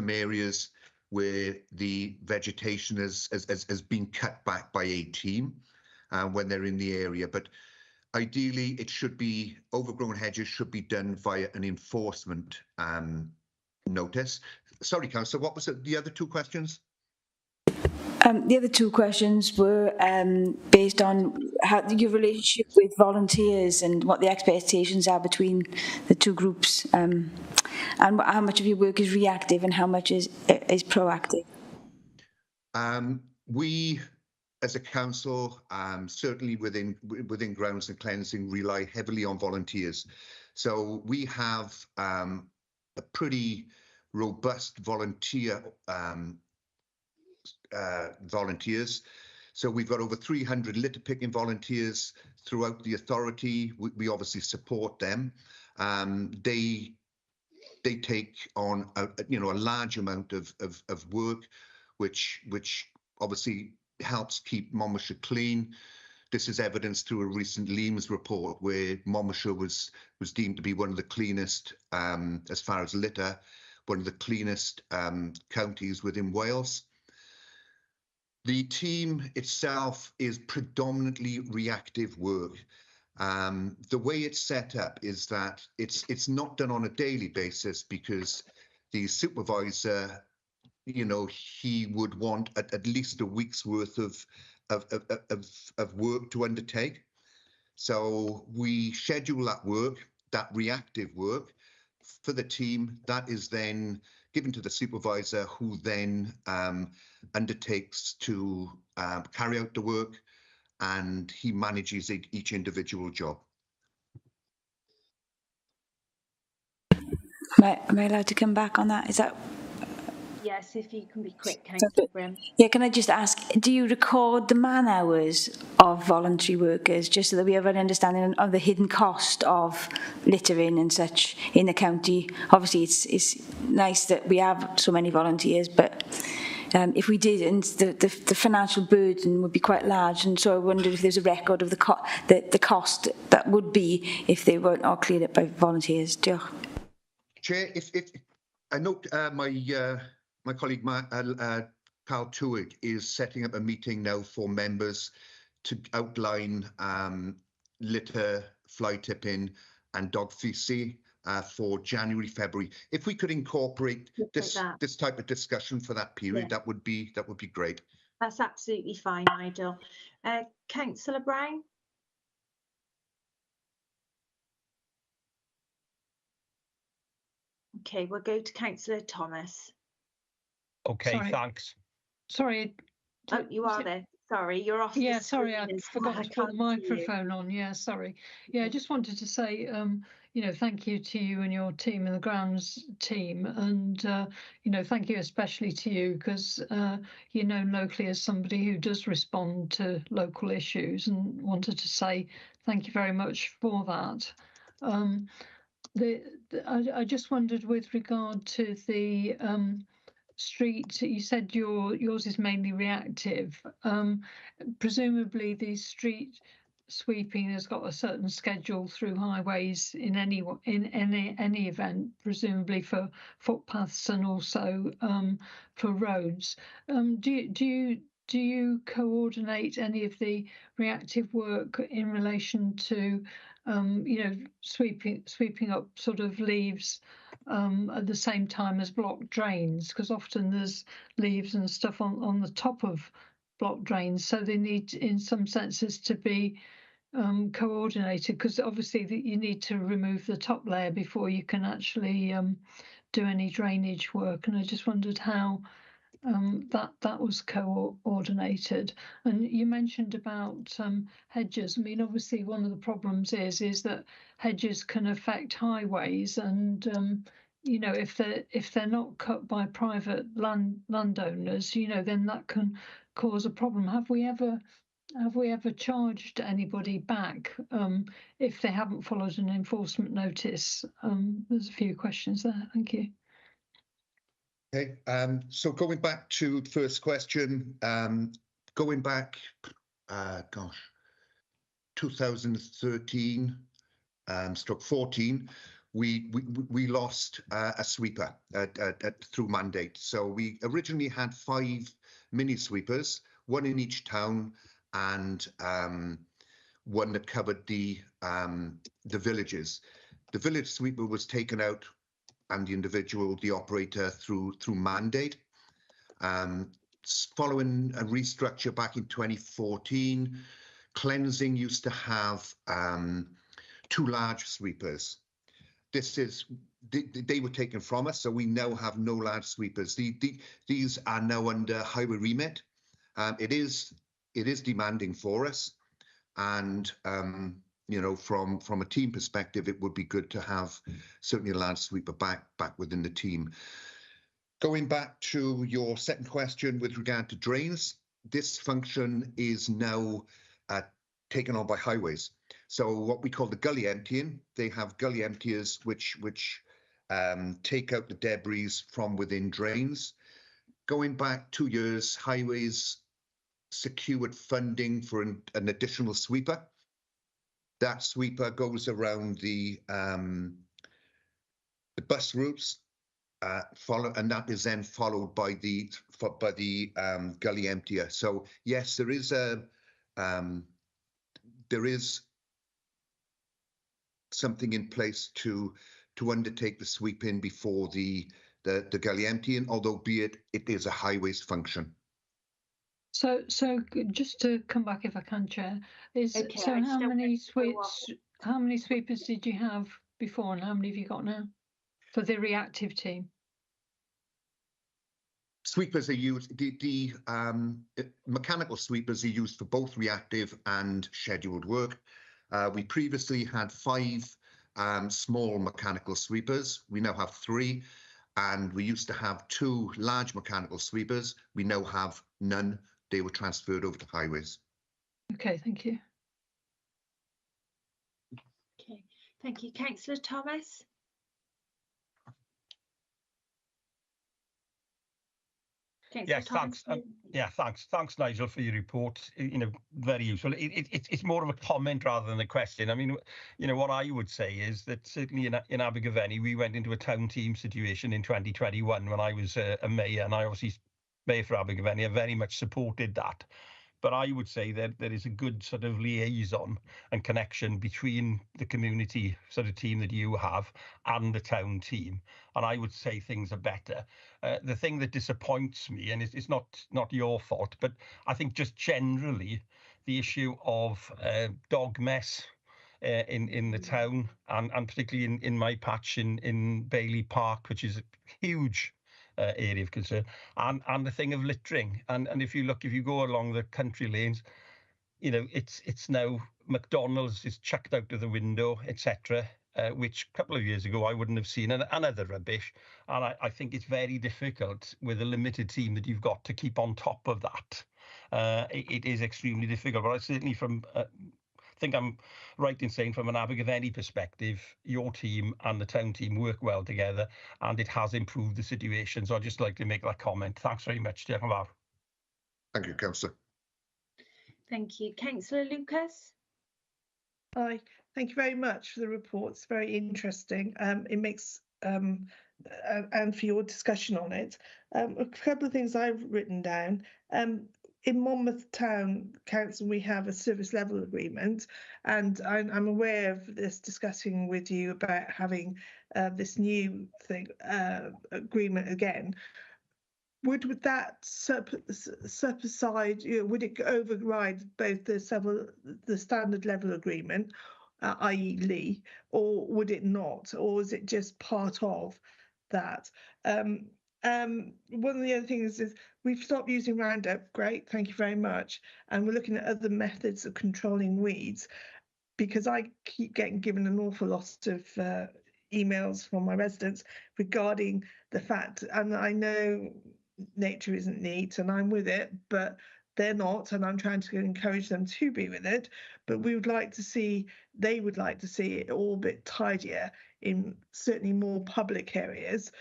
areas where the vegetation has been cut back by a team when they're in the area. But ideally, overgrown hedges should be done via an enforcement notice. Sorry, Councillor, what was the other two questions? The other two questions were based on your relationship with volunteers and what the expectations are between the two groups, and how much of your work is reactive and how much is proactive. We, as a council, certainly within grounds and cleansing, rely heavily on volunteers. So we have a pretty robust volunteers. So we've got over 300 litter picking volunteers throughout the authority. We obviously support them. They take on a large amount of work, which obviously helps keep Monmouthshire clean. This is evidenced through a recent Leams report where Monmouthshire was deemed to be one of the cleanest, as far as litter, one of the cleanest counties within Wales. The team itself is predominantly reactive work. The way it's set up is that it's not done on a daily basis because the supervisor, he would want at least a week's worth of work to undertake. So we schedule that work, that reactive work for the team. That is then given to the supervisor, who then undertakes to carry out the work, and he manages each individual job. Am I allowed to come back on that? Is that? Yes, if you can be quick, Councillor Brim. Yeah, can I just ask, do you record the man hours of voluntary workers, just so that we have an understanding of the hidden cost of littering and such in the county? Obviously, it's nice that we have so many volunteers, but if we didn't, the financial burden would be quite large. And so I wondered if there's a record of the cost that would be if they weren't all cleared up by volunteers. Diolch. Chair, if I note my colleague Carl Tewig is setting up a meeting now for members to outline litter, fly tipping and dog feces for January, February. If we could incorporate this type of discussion for that period, that would be great. That's absolutely fine, Nigel. Councillor Brown. Okay, we'll go to Councillor Thomas. Okay, sorry. Thanks. Sorry. Oh, you are there. Sorry, you're off. Yeah, sorry, I forgot to put the microphone on. Yeah, sorry. Yeah, I just wanted to say, thank you to you and your team and the grounds team, and thank you especially to you because locally as somebody who does respond to local issues, and wanted to say thank you very much for that. I just wondered with regard to the street, you said yours is mainly reactive. Presumably the street sweeping has got a certain schedule through highways in any event, presumably for footpaths and also for roads. Do you coordinate any of the reactive work in relation to sweeping up sort of leaves at the same time as blocked drains? Because often there's leaves and stuff on the top of blocked drains, so they need in some senses to be coordinated, because obviously you need to remove the top layer before you can actually do any drainage work. And I just wondered how that was coordinated. And you mentioned about hedges. I mean, obviously one of the problems is that hedges can affect highways, and you know, if they're not cut by private landowners, you know, then that can cause a problem. Have we ever charged anybody back if they haven't followed an enforcement notice? There's a few questions there. Thank you. Okay, so going back to the first question, going back, 2013, stroke 14, we lost a sweeper through mandate. So we originally had 5 mini sweepers, 1 in each town, and 1 that covered the villages. The village sweeper was taken out, and the operator, through mandate. Following a restructure back in 2014, cleansing used to have 2 large sweepers. They were taken from us, so we now have no large sweepers. These are now under highway remit. It is demanding for us, and you know, from a team perspective, it would be good to have certainly a large sweeper back within the team. Going back to your second question with regard to drains, this function is now taken on by highways. So what we call the gully emptying, they have gully emptiers which take out the debris from within drains. Going back 2 years, highways secured funding for an additional sweeper. That sweeper goes around the bus routes, and that is then followed by the gully emptier. So yes, there is something in place to undertake the sweeping before the gully emptying, although it is a highways function. So just to come back, if I can, Chair, how many sweepers did you have before, and how many have you got now for the reactive team? Sweepers are used, the mechanical sweepers are used for both reactive and scheduled work. We previously had 5 small mechanical sweepers. We now have 3, and we used to have 2 large mechanical sweepers. We now have none. They were transferred over to highways. Okay, thank you. Okay, thank you. Councillor Thomas. Yes, thanks. Thanks, Nigel, for your report. You know, very useful. It's more of a comment rather than a question. I mean, you know, what I would say is that certainly in Abergavenny, we went into a town team situation in 2021 when I was a mayor, and I obviously mayor for Abergavenny. I very much supported that. But I would say that there is a good sort of liaison and connection between the community sort of team that you have and the town team. And I would say things are better. The thing that disappoints me, and it's not your fault, but I think just generally the issue of dog mess in the town, and particularly in my patch in Bailey Park, which is a huge area of concern, and the thing of littering, and if you go along the country lanes, you know, it's now McDonald's is chucked out of the window, etc., which a couple of years ago I wouldn't have seen, and other rubbish. And I think it's very difficult with a limited team that you've got to keep on top of that. It is extremely difficult, but I certainly think I'm right in saying from an Abergavenny perspective, your team and the town team work well together, and it has improved the situation. So I'd just like to make that comment. Thanks very much, Chair. Thank you, Councillor. Thank you. Councillor Lucas. Hi, thank you very much for the report. It's very interesting. It makes and for your discussion on it. A couple of things I've written down. In Monmouth Town Council, we have a service level agreement, and I'm aware of this, discussing with you about having this new thing agreement again. Would that supersede, would it override both the standard level agreement, i.e. Lee, or would it not, or is it just part of that? One of the other things is we've stopped using Roundup. Great, thank you very much. And we're looking at other methods of controlling weeds, because I keep getting given an awful lot of emails from my residents regarding the fact, and I know nature isn't neat and I'm with it, but they're not, and I'm trying to encourage them to be with it. But we would like to see, they would like to see it all a bit tidier in certainly more public areas.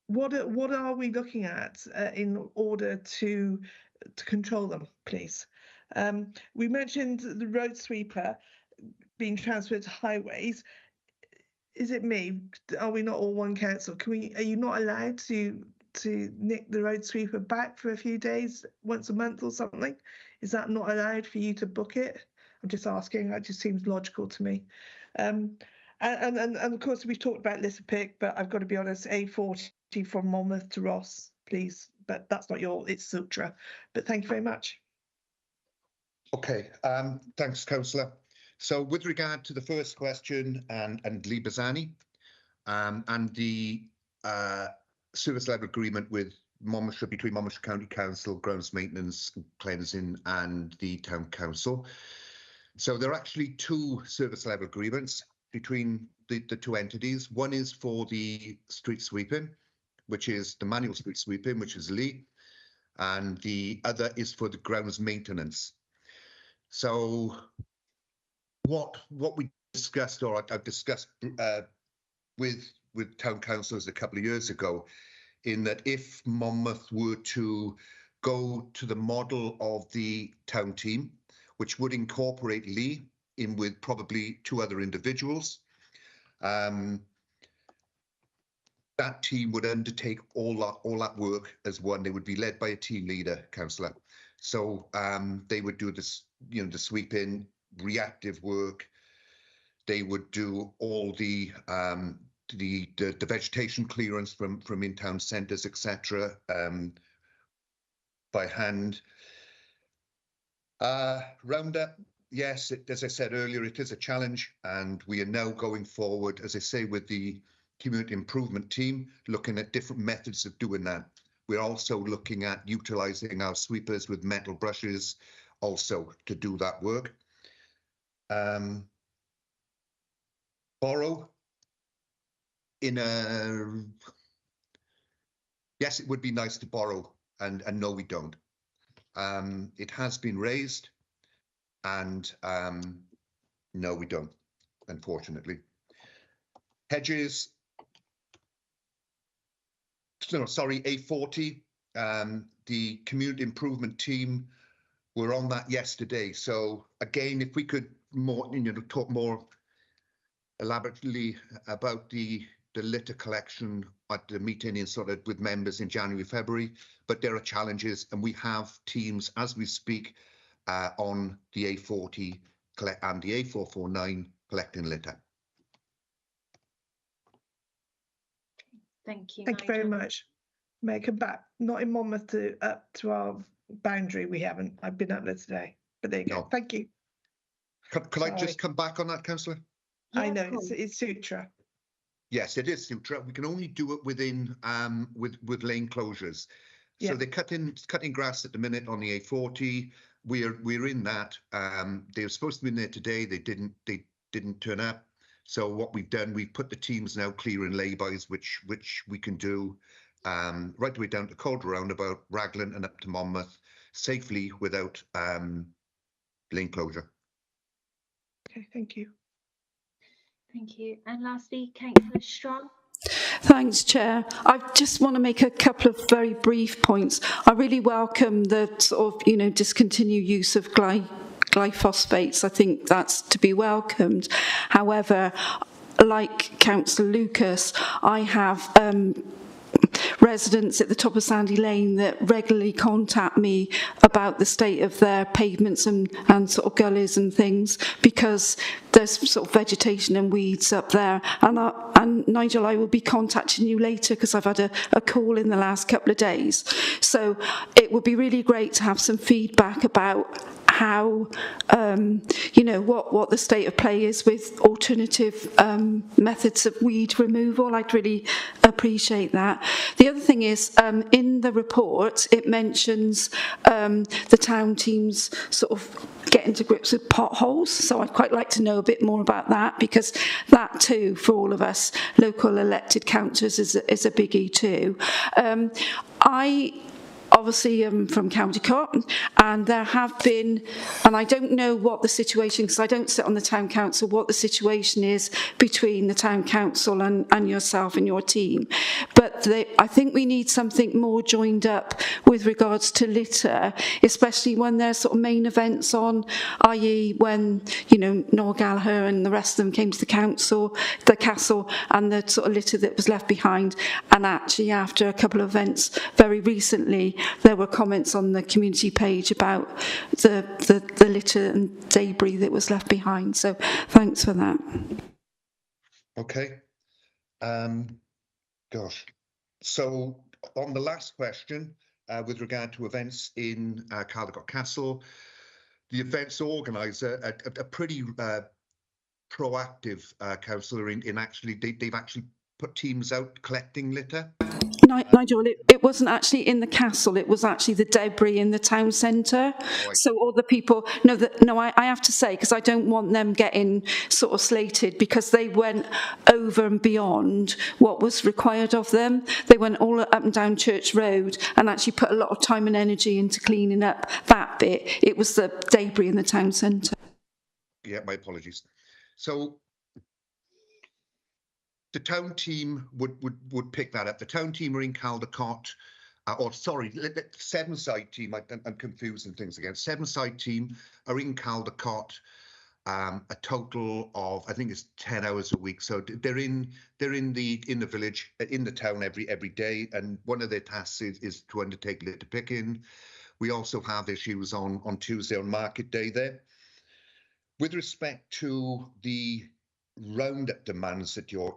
What are we looking at in order to control them, please? We mentioned the road sweeper being transferred to highways. Is it me? Are we not all one council? Are you not allowed to nick the road sweeper back for a few days, once a month or something? Is that not allowed for you to book it? I'm just asking. That just seems logical to me. And of course we've talked about Lissapick, but I've got to be honest, A40 from Monmouth to Ross, please. But that's not it's Sutra. But thank you very much. Okay, thanks, Councillor. So with regard to the first question and Lee Bazzani, and the service level agreement with Monmouthshire, between Monmouthshire County Council, Grounds Maintenance, Cleansing and the Town Council. So there are actually two service level agreements between the two entities. One is for the street sweeping, which is the manual street sweeping, which is Lee, and the other is for the grounds maintenance. So what we discussed, or I've discussed with town councillors a couple of years ago, in that if Monmouth were to go to the model of the town team, which would incorporate Lee in with probably two other individuals, that team would undertake all that work as one. They would be led by a team leader, councillor. So they would do this, the sweeping, reactive work. They would do all the vegetation clearance from in-town centres, etc., by hand. Roundup, yes, as I said earlier, it is a challenge, and we are now going forward, as I say, with the community improvement team, looking at different methods of doing that. We're also looking at utilising our sweepers with metal brushes also to do that work. Borrow, yes, it would be nice to borrow, and no, we don't. It has been raised, and no, we don't, unfortunately. Hedges, no, sorry, A40, the community improvement team were on that yesterday. So again, if we could talk more elaborately about the litter collection at the meeting with members in January, February, but there are challenges, and we have teams as we speak on the A40 and the A449 collecting litter. Thank you. Thank you very much. May I come back? Not in Monmouth up to our boundary. We haven't. I've been up there today, but there you go. Thank you. Could I just come back on that, councillor? Yeah, I know it's Sutra. Yes, it is Sutra. We can only do it within with lane closures. So they're cutting grass at the minute on the A40. We're in that. They were supposed to be in there today. They didn't turn up. So what we've done, we've put the teams now clearing laybys, which we can do right the way down to Calder roundabout, Raglan and up to Monmouth safely without lane closure. Okay, thank you. Thank you. And lastly, Councillor Strong. Thanks, Chair. I just want to make a couple of very brief points. I really welcome the discontinued use of glyphosates. I think that's to be welcomed. However, like Councillor Lucas, I have residents at the top of Sandy Lane that regularly contact me about the state of their pavements and sort of gullies and things, because there's sort of vegetation and weeds up there. And Nigel, I will be contacting you later because I've had a call in the last couple of days. So it would be really great to have some feedback about how, what the state of play is with alternative methods of weed removal. I'd really appreciate that. The other thing is, in the report, it mentions the town team's sort of getting to grips with potholes. So I'd quite like to know a bit more about that, because that too, for all of us local elected councillors, is a biggie too. I obviously from County Cork, and there have been, and I don't know what the situation, because I don't sit on the town council, what the situation is between the town council and yourself and your team, but I think we need something more joined up with regards to litter, especially when there's sort of main events on, i.e. when, you know, Noel Gallagher and the rest of them came to the castle, and the sort of litter that was left behind. And actually after a couple of events very recently, there were comments on the community page about the litter and debris that was left behind. So thanks for that. Okay. Gosh. So on the last question, with regard to events in Caldecott Castle, the events organiser, a pretty proactive councillor in actually, they've actually put teams out collecting litter. Nigel, it wasn't actually in the castle, it was actually the debris in the town centre. So all the people, I have to say, because I don't want them getting sort of slated, because they went over and beyond what was required of them. They went all up and down Church Road and actually put a lot of time and energy into cleaning up that bit. It was the debris in the town centre. Yeah, my apologies. So the town team would pick that up. The town team are in Caldecott, the Sevenside team. I'm confusing things again. Sevenside team are in Caldecott a total of, I think it's 10 hours a week. So they're in the village, in the town every day, and one of their tasks is to undertake litter picking. We also have issues on Tuesday on market day there. With respect to the roundup demands that you're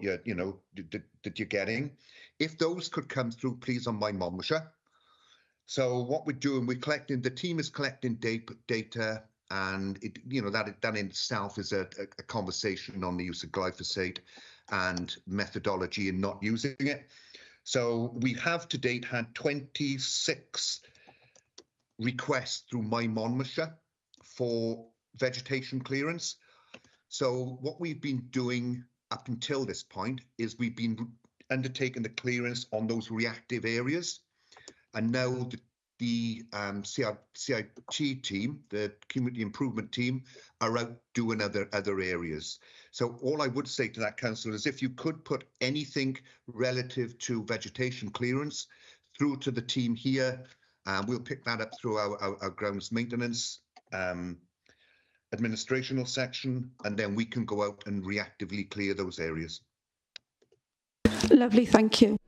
getting, if those could come through, please, on my Monmouthshire. So what we're doing, the team is collecting data, and that in itself is a conversation on the use of glyphosate and methodology in not using it. So we have to date had 26 requests through my Monmouthshire for vegetation clearance. So what we've been doing up until this point is we've been undertaking the clearance on those reactive areas, and now the CIT team, the community improvement team, are out doing other areas. So all I would say to that councillor is, if you could put anything relative to vegetation clearance through to the team here, we'll pick that up through our grounds maintenance administrational section, and then we can go out and reactively clear those areas. Lovely, thank you.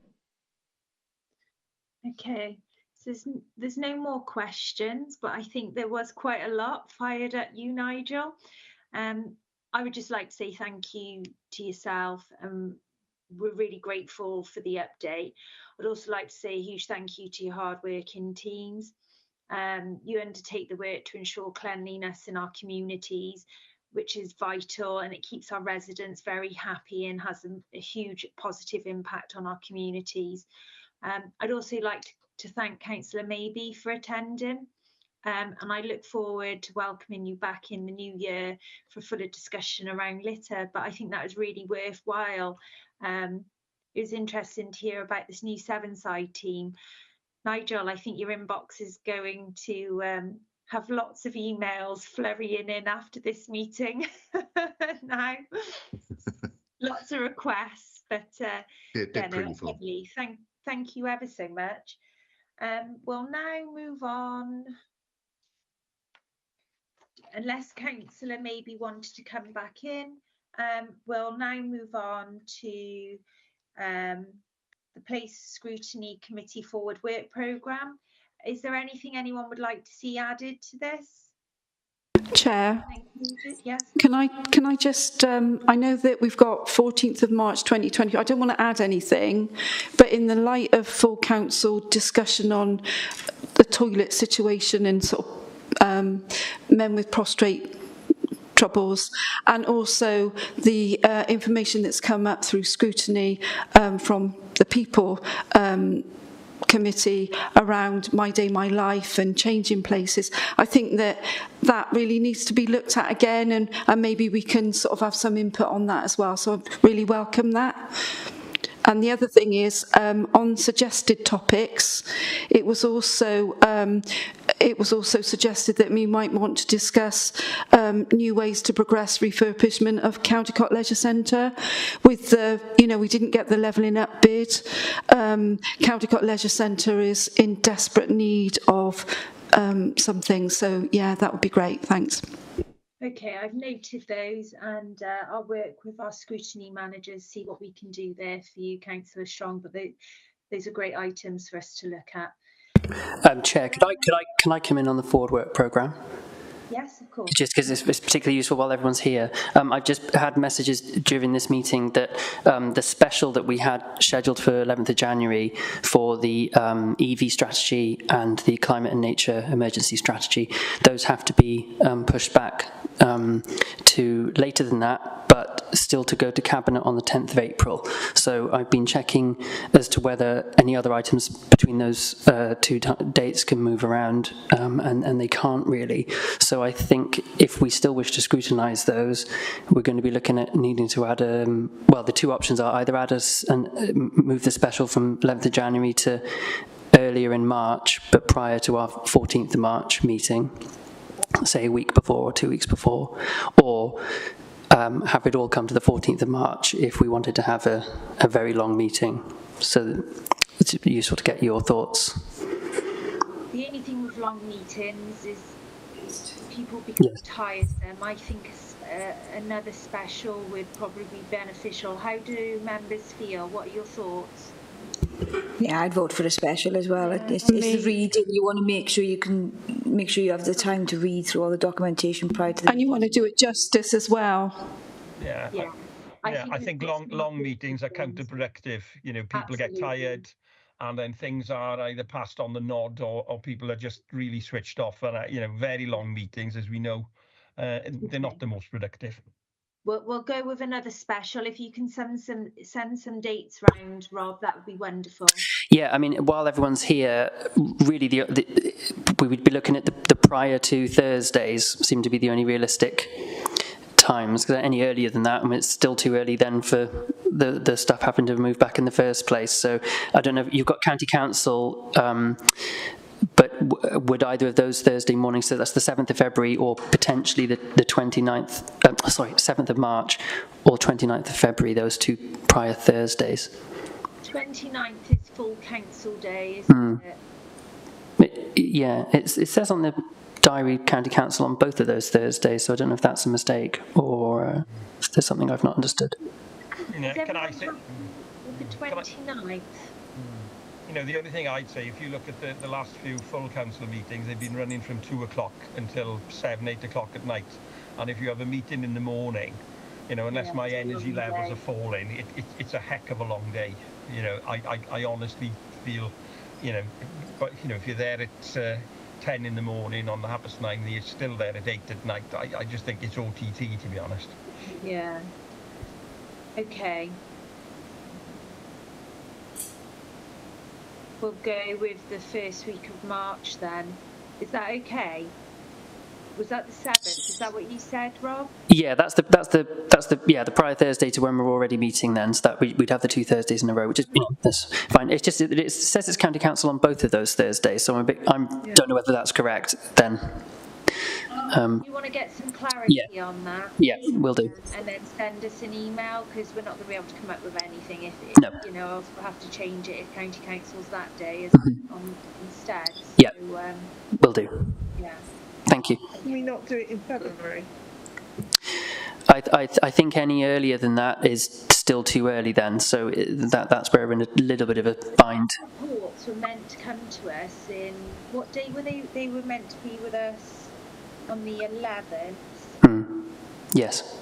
Okay, so there's no more questions, but I think there was quite a lot fired at you, Nigel. I would just like to say thank you to yourself. We're really grateful for the update. I'd also like to say a huge thank you to your hard-working teams. You undertake the work to ensure cleanliness in our communities, which is vital, and it keeps our residents very happy and has a huge positive impact on our communities. I'd also like to thank Councillor Maybe for attending, and I look forward to welcoming you back in the new year for fuller discussion around litter, but I think that was really worthwhile. It was interesting to hear about this new Sevenside team. Nigel, I think your inbox is going to have lots of emails flurrying in after this meeting now. Lots of requests, but lovely. Thank you ever so much. We'll now move on, unless Councillor maybe wanted to come back in. We'll now move on to the Place Scrutiny Committee Forward Work Programme. Is there anything anyone would like to see added to this? Chair, yes. Can I just, I know that we've got 14th of March 2020, I don't want to add anything, but in the light of full council discussion on the toilet situation and sort of men with prostrate troubles, and also the information that's come up through scrutiny from the people committee around My Day, My Life and changing places. I think that really needs to be looked at again, and maybe we can sort of have some input on that as well. So I really welcome that. And the other thing is, on suggested topics, it was also suggested that we might want to discuss new ways to progress refurbishment of Caldicot Leisure Centre. With the, we didn't get the levelling up bid. Caldicot Leisure Centre is in desperate need of something. So yeah, that would be great. Thanks. Okay, I've noted those, and I'll work with our scrutiny managers, see what we can do there for you, Councillor Strong. But those are great items for us to look at. Chair, can I come in on the forward work programme? Yes, of course. Just because it's particularly useful while everyone's here. I've just had messages during this meeting that the special that we had scheduled for 11th of January for the EV strategy and the climate and nature emergency strategy, those have to be pushed back to later than that, but still to go to Cabinet on the 10th of April. So I've been checking as to whether any other items between those two dates can move around, and they can't really. So I think if we still wish to scrutinise those, we're going to be looking at needing to add well, the two options are either add us and move the special from 11th of January to earlier in March, but prior to our 14th of March meeting, say a week before or 2 weeks before, or have it all come to the 14th of March if we wanted to have a very long meeting. So it's useful to get your thoughts. The only thing with long meetings is people become tiresome. I think another special would probably be beneficial. How do members feel? What are your thoughts? Yeah, I'd vote for a special as well. It's the reading. You want to make sure you have the time to read through all the documentation prior to. And you want to do it justice as well. Yeah. Yeah. I think long meetings are counterproductive. People get tired, and then things are either passed on the nod or people are just really switched off. And very long meetings, as we know, they're not the most productive. We'll go with another special. If you can send some dates round, Rob, that would be wonderful. Yeah, I mean, while everyone's here, really, we would be looking at the prior to Thursdays seem to be the only realistic times, because any earlier than that, it's still too early then for the stuff having to move back in the first place. So I don't know, you've got County Council, but would either of those Thursday mornings, so that's the 7th of February or potentially the 7th of March or 29th of February, those two prior Thursdays? 29th is full council day, isn't it? Yeah, it says on the diary County Council on both of those Thursdays, so I don't know if that's a mistake or if there's something I've not understood. Can I say? The 29th. The only thing I'd say, if you look at the last few full council meetings, they've been running from 2 o'clock until 7, 8 o'clock at night. And if you have a meeting in the morning, unless my energy levels are falling, it's a heck of a long day. I honestly feel, but if you're there at 10 in the morning on the 9:30, you're still there at 8 at night. I just think it's OTT, to be honest. Yeah. Okay. We'll go with the first week of March then. Is that okay? Was that the 7th? Is that what you said, Rob? Yeah, that's the prior Thursday to when we're already meeting then, so that we'd have the 2 Thursdays in a row, which is that's fine. It's just it says it's County Council on both of those Thursdays, so don't know whether that's correct then. You want to get some clarity on that? Yeah, will do. And then send us an email, because we're not going to be able to come up with anything if we'll have to change it if County Council's that day instead. Yeah, so, will do. Yeah. Thank you. Can we not do it in February? I think any earlier than that is still too early then, so that's where we're in a little bit of a bind. Reports were meant to come to us in, what day were they? They were meant to be with us on the 11th. Yes.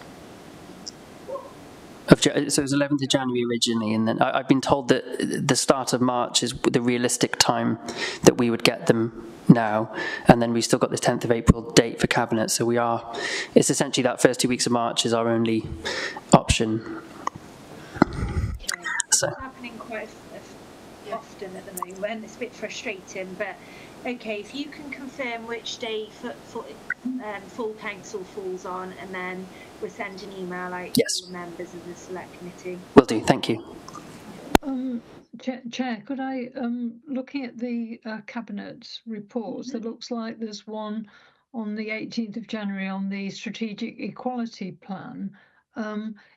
So it was 11th of January originally, and then I've been told that the start of March is the realistic time that we would get them now, and then we've still got this 10th of April date for Cabinet, so it's essentially that first 2 weeks of March is our only option. Okay. So. It's happening quite often system at the moment. It's a bit frustrating, but okay, if you can confirm which day full council falls on, and then we'll send an email out to all the members of the select committee. Will do. Thank you. Chair, could I, looking at the Cabinet reports, there looks like there's one on the 18th of January on the Strategic Equality Plan.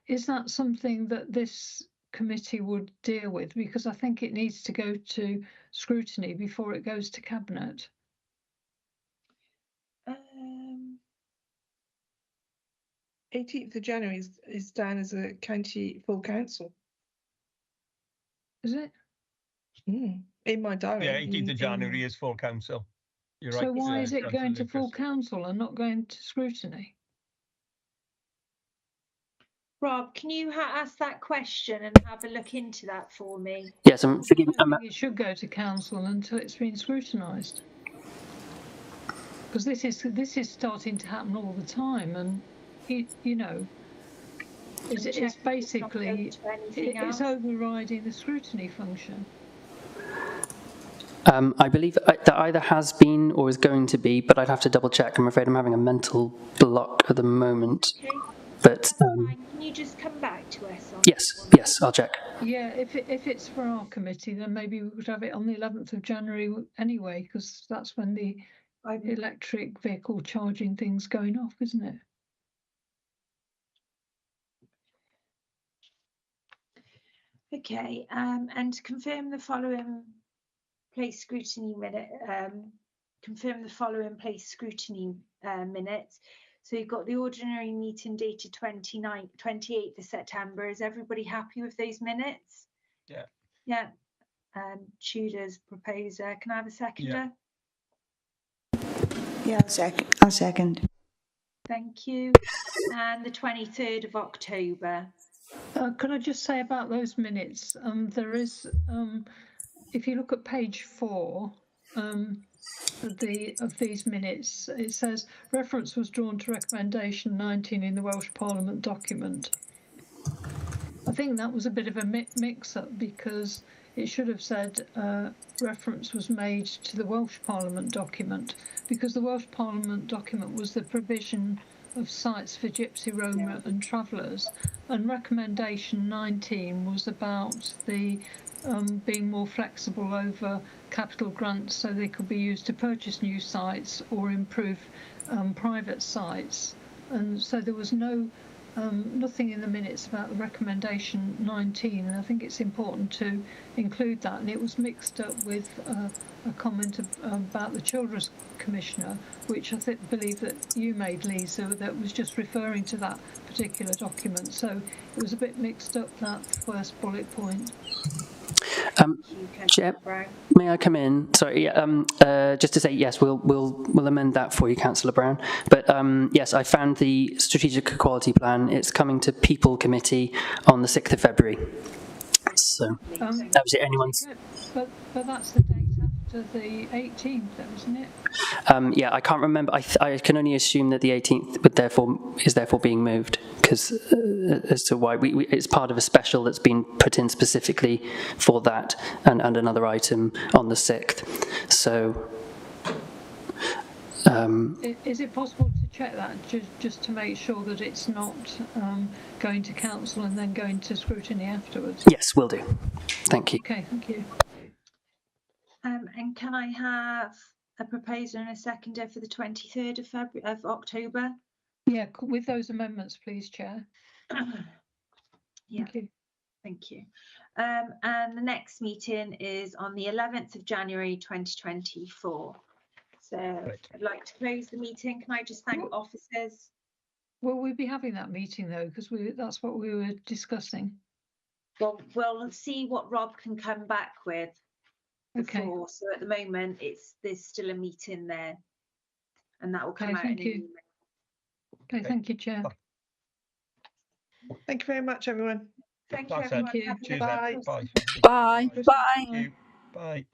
Is that something that this committee would deal with? Because I think it needs to go to scrutiny before it goes to Cabinet. 18th of January is down as a county full council. Is it? In my diary. Yeah, 18th of January is full council. You're right. So why is it going to full council and not going to scrutiny? Rob, can you ask that question and have a look into that for me? Yes, I think it should go to council until it's been scrutinised. Because this is starting to happen all the time, and it's basically it's overriding the scrutiny function. I believe that either has been or is going to be, but I'd have to double check. I'm afraid I'm having a mental block at the moment. Okay. But Can you just come back to us on yes, I'll check. Yeah, if it's for our committee, then maybe we could have it on the 11th of January anyway, because that's when the electric vehicle charging thing's going off, isn't it? Okay, and to confirm the following place scrutiny minute, minutes. So you've got the ordinary meeting dated 28th of September. Is everybody happy with those minutes? Yeah. Yeah. Tudor's proposer. Can I have a seconder? Yeah, I'll second. Thank you. And the 23rd of October. Could I just say about those minutes? There is, if you look at page 4 of these minutes, it says reference was drawn to recommendation 19 in the Welsh Parliament document. I think that was a bit of a mix-up because it should have said reference was made to the Welsh Parliament document, because the Welsh Parliament document was the provision of sites for Gypsy, Roma and travellers, and recommendation 19 was about the being more flexible over capital grants so they could be used to purchase new sites or improve private sites. And so there was nothing in the minutes about the recommendation 19, and I think it's important to include that. And it was mixed up with a comment about the Children's Commissioner, which I believe that you made, Lisa, that was just referring to that particular document. So it was a bit mixed up, that first bullet point. Chair, may I come in? Sorry, just to say yes, we'll amend that for you, Councillor Brown. But yes, I found the Strategic Equality Plan. It's coming to People Committee on the 6th of February. So that was it. Anyone's. But that's the date after the 18th, isn't it? Yeah, I can't remember. I can only assume that the 18th is therefore being moved, because as to why it's part of a special that's been put in specifically for that, and another item on the 6th. So. Is it possible to check that just to make sure that it's not going to council and then going to scrutiny afterwards? Yes, will do. Thank you. Okay, thank you. And can I have a proposer and a seconder for the 23rd of October? Yeah, with those amendments, please, Chair. Yeah. Thank you. And the next meeting is on the 11th of January 2024. So I'd like to close the meeting. Can I just thank officers? Will we be having that meeting though? Because that's what we were discussing. Well, we'll see what Rob can come back with before. Okay. So at the moment, there's still a meeting there, and that will come out. Thank you. Okay, thank you, Chair. Thank you very much, everyone. Thank you, everyone. Thank you. Cheers. Bye. Bye. Bye. Bye. Bye.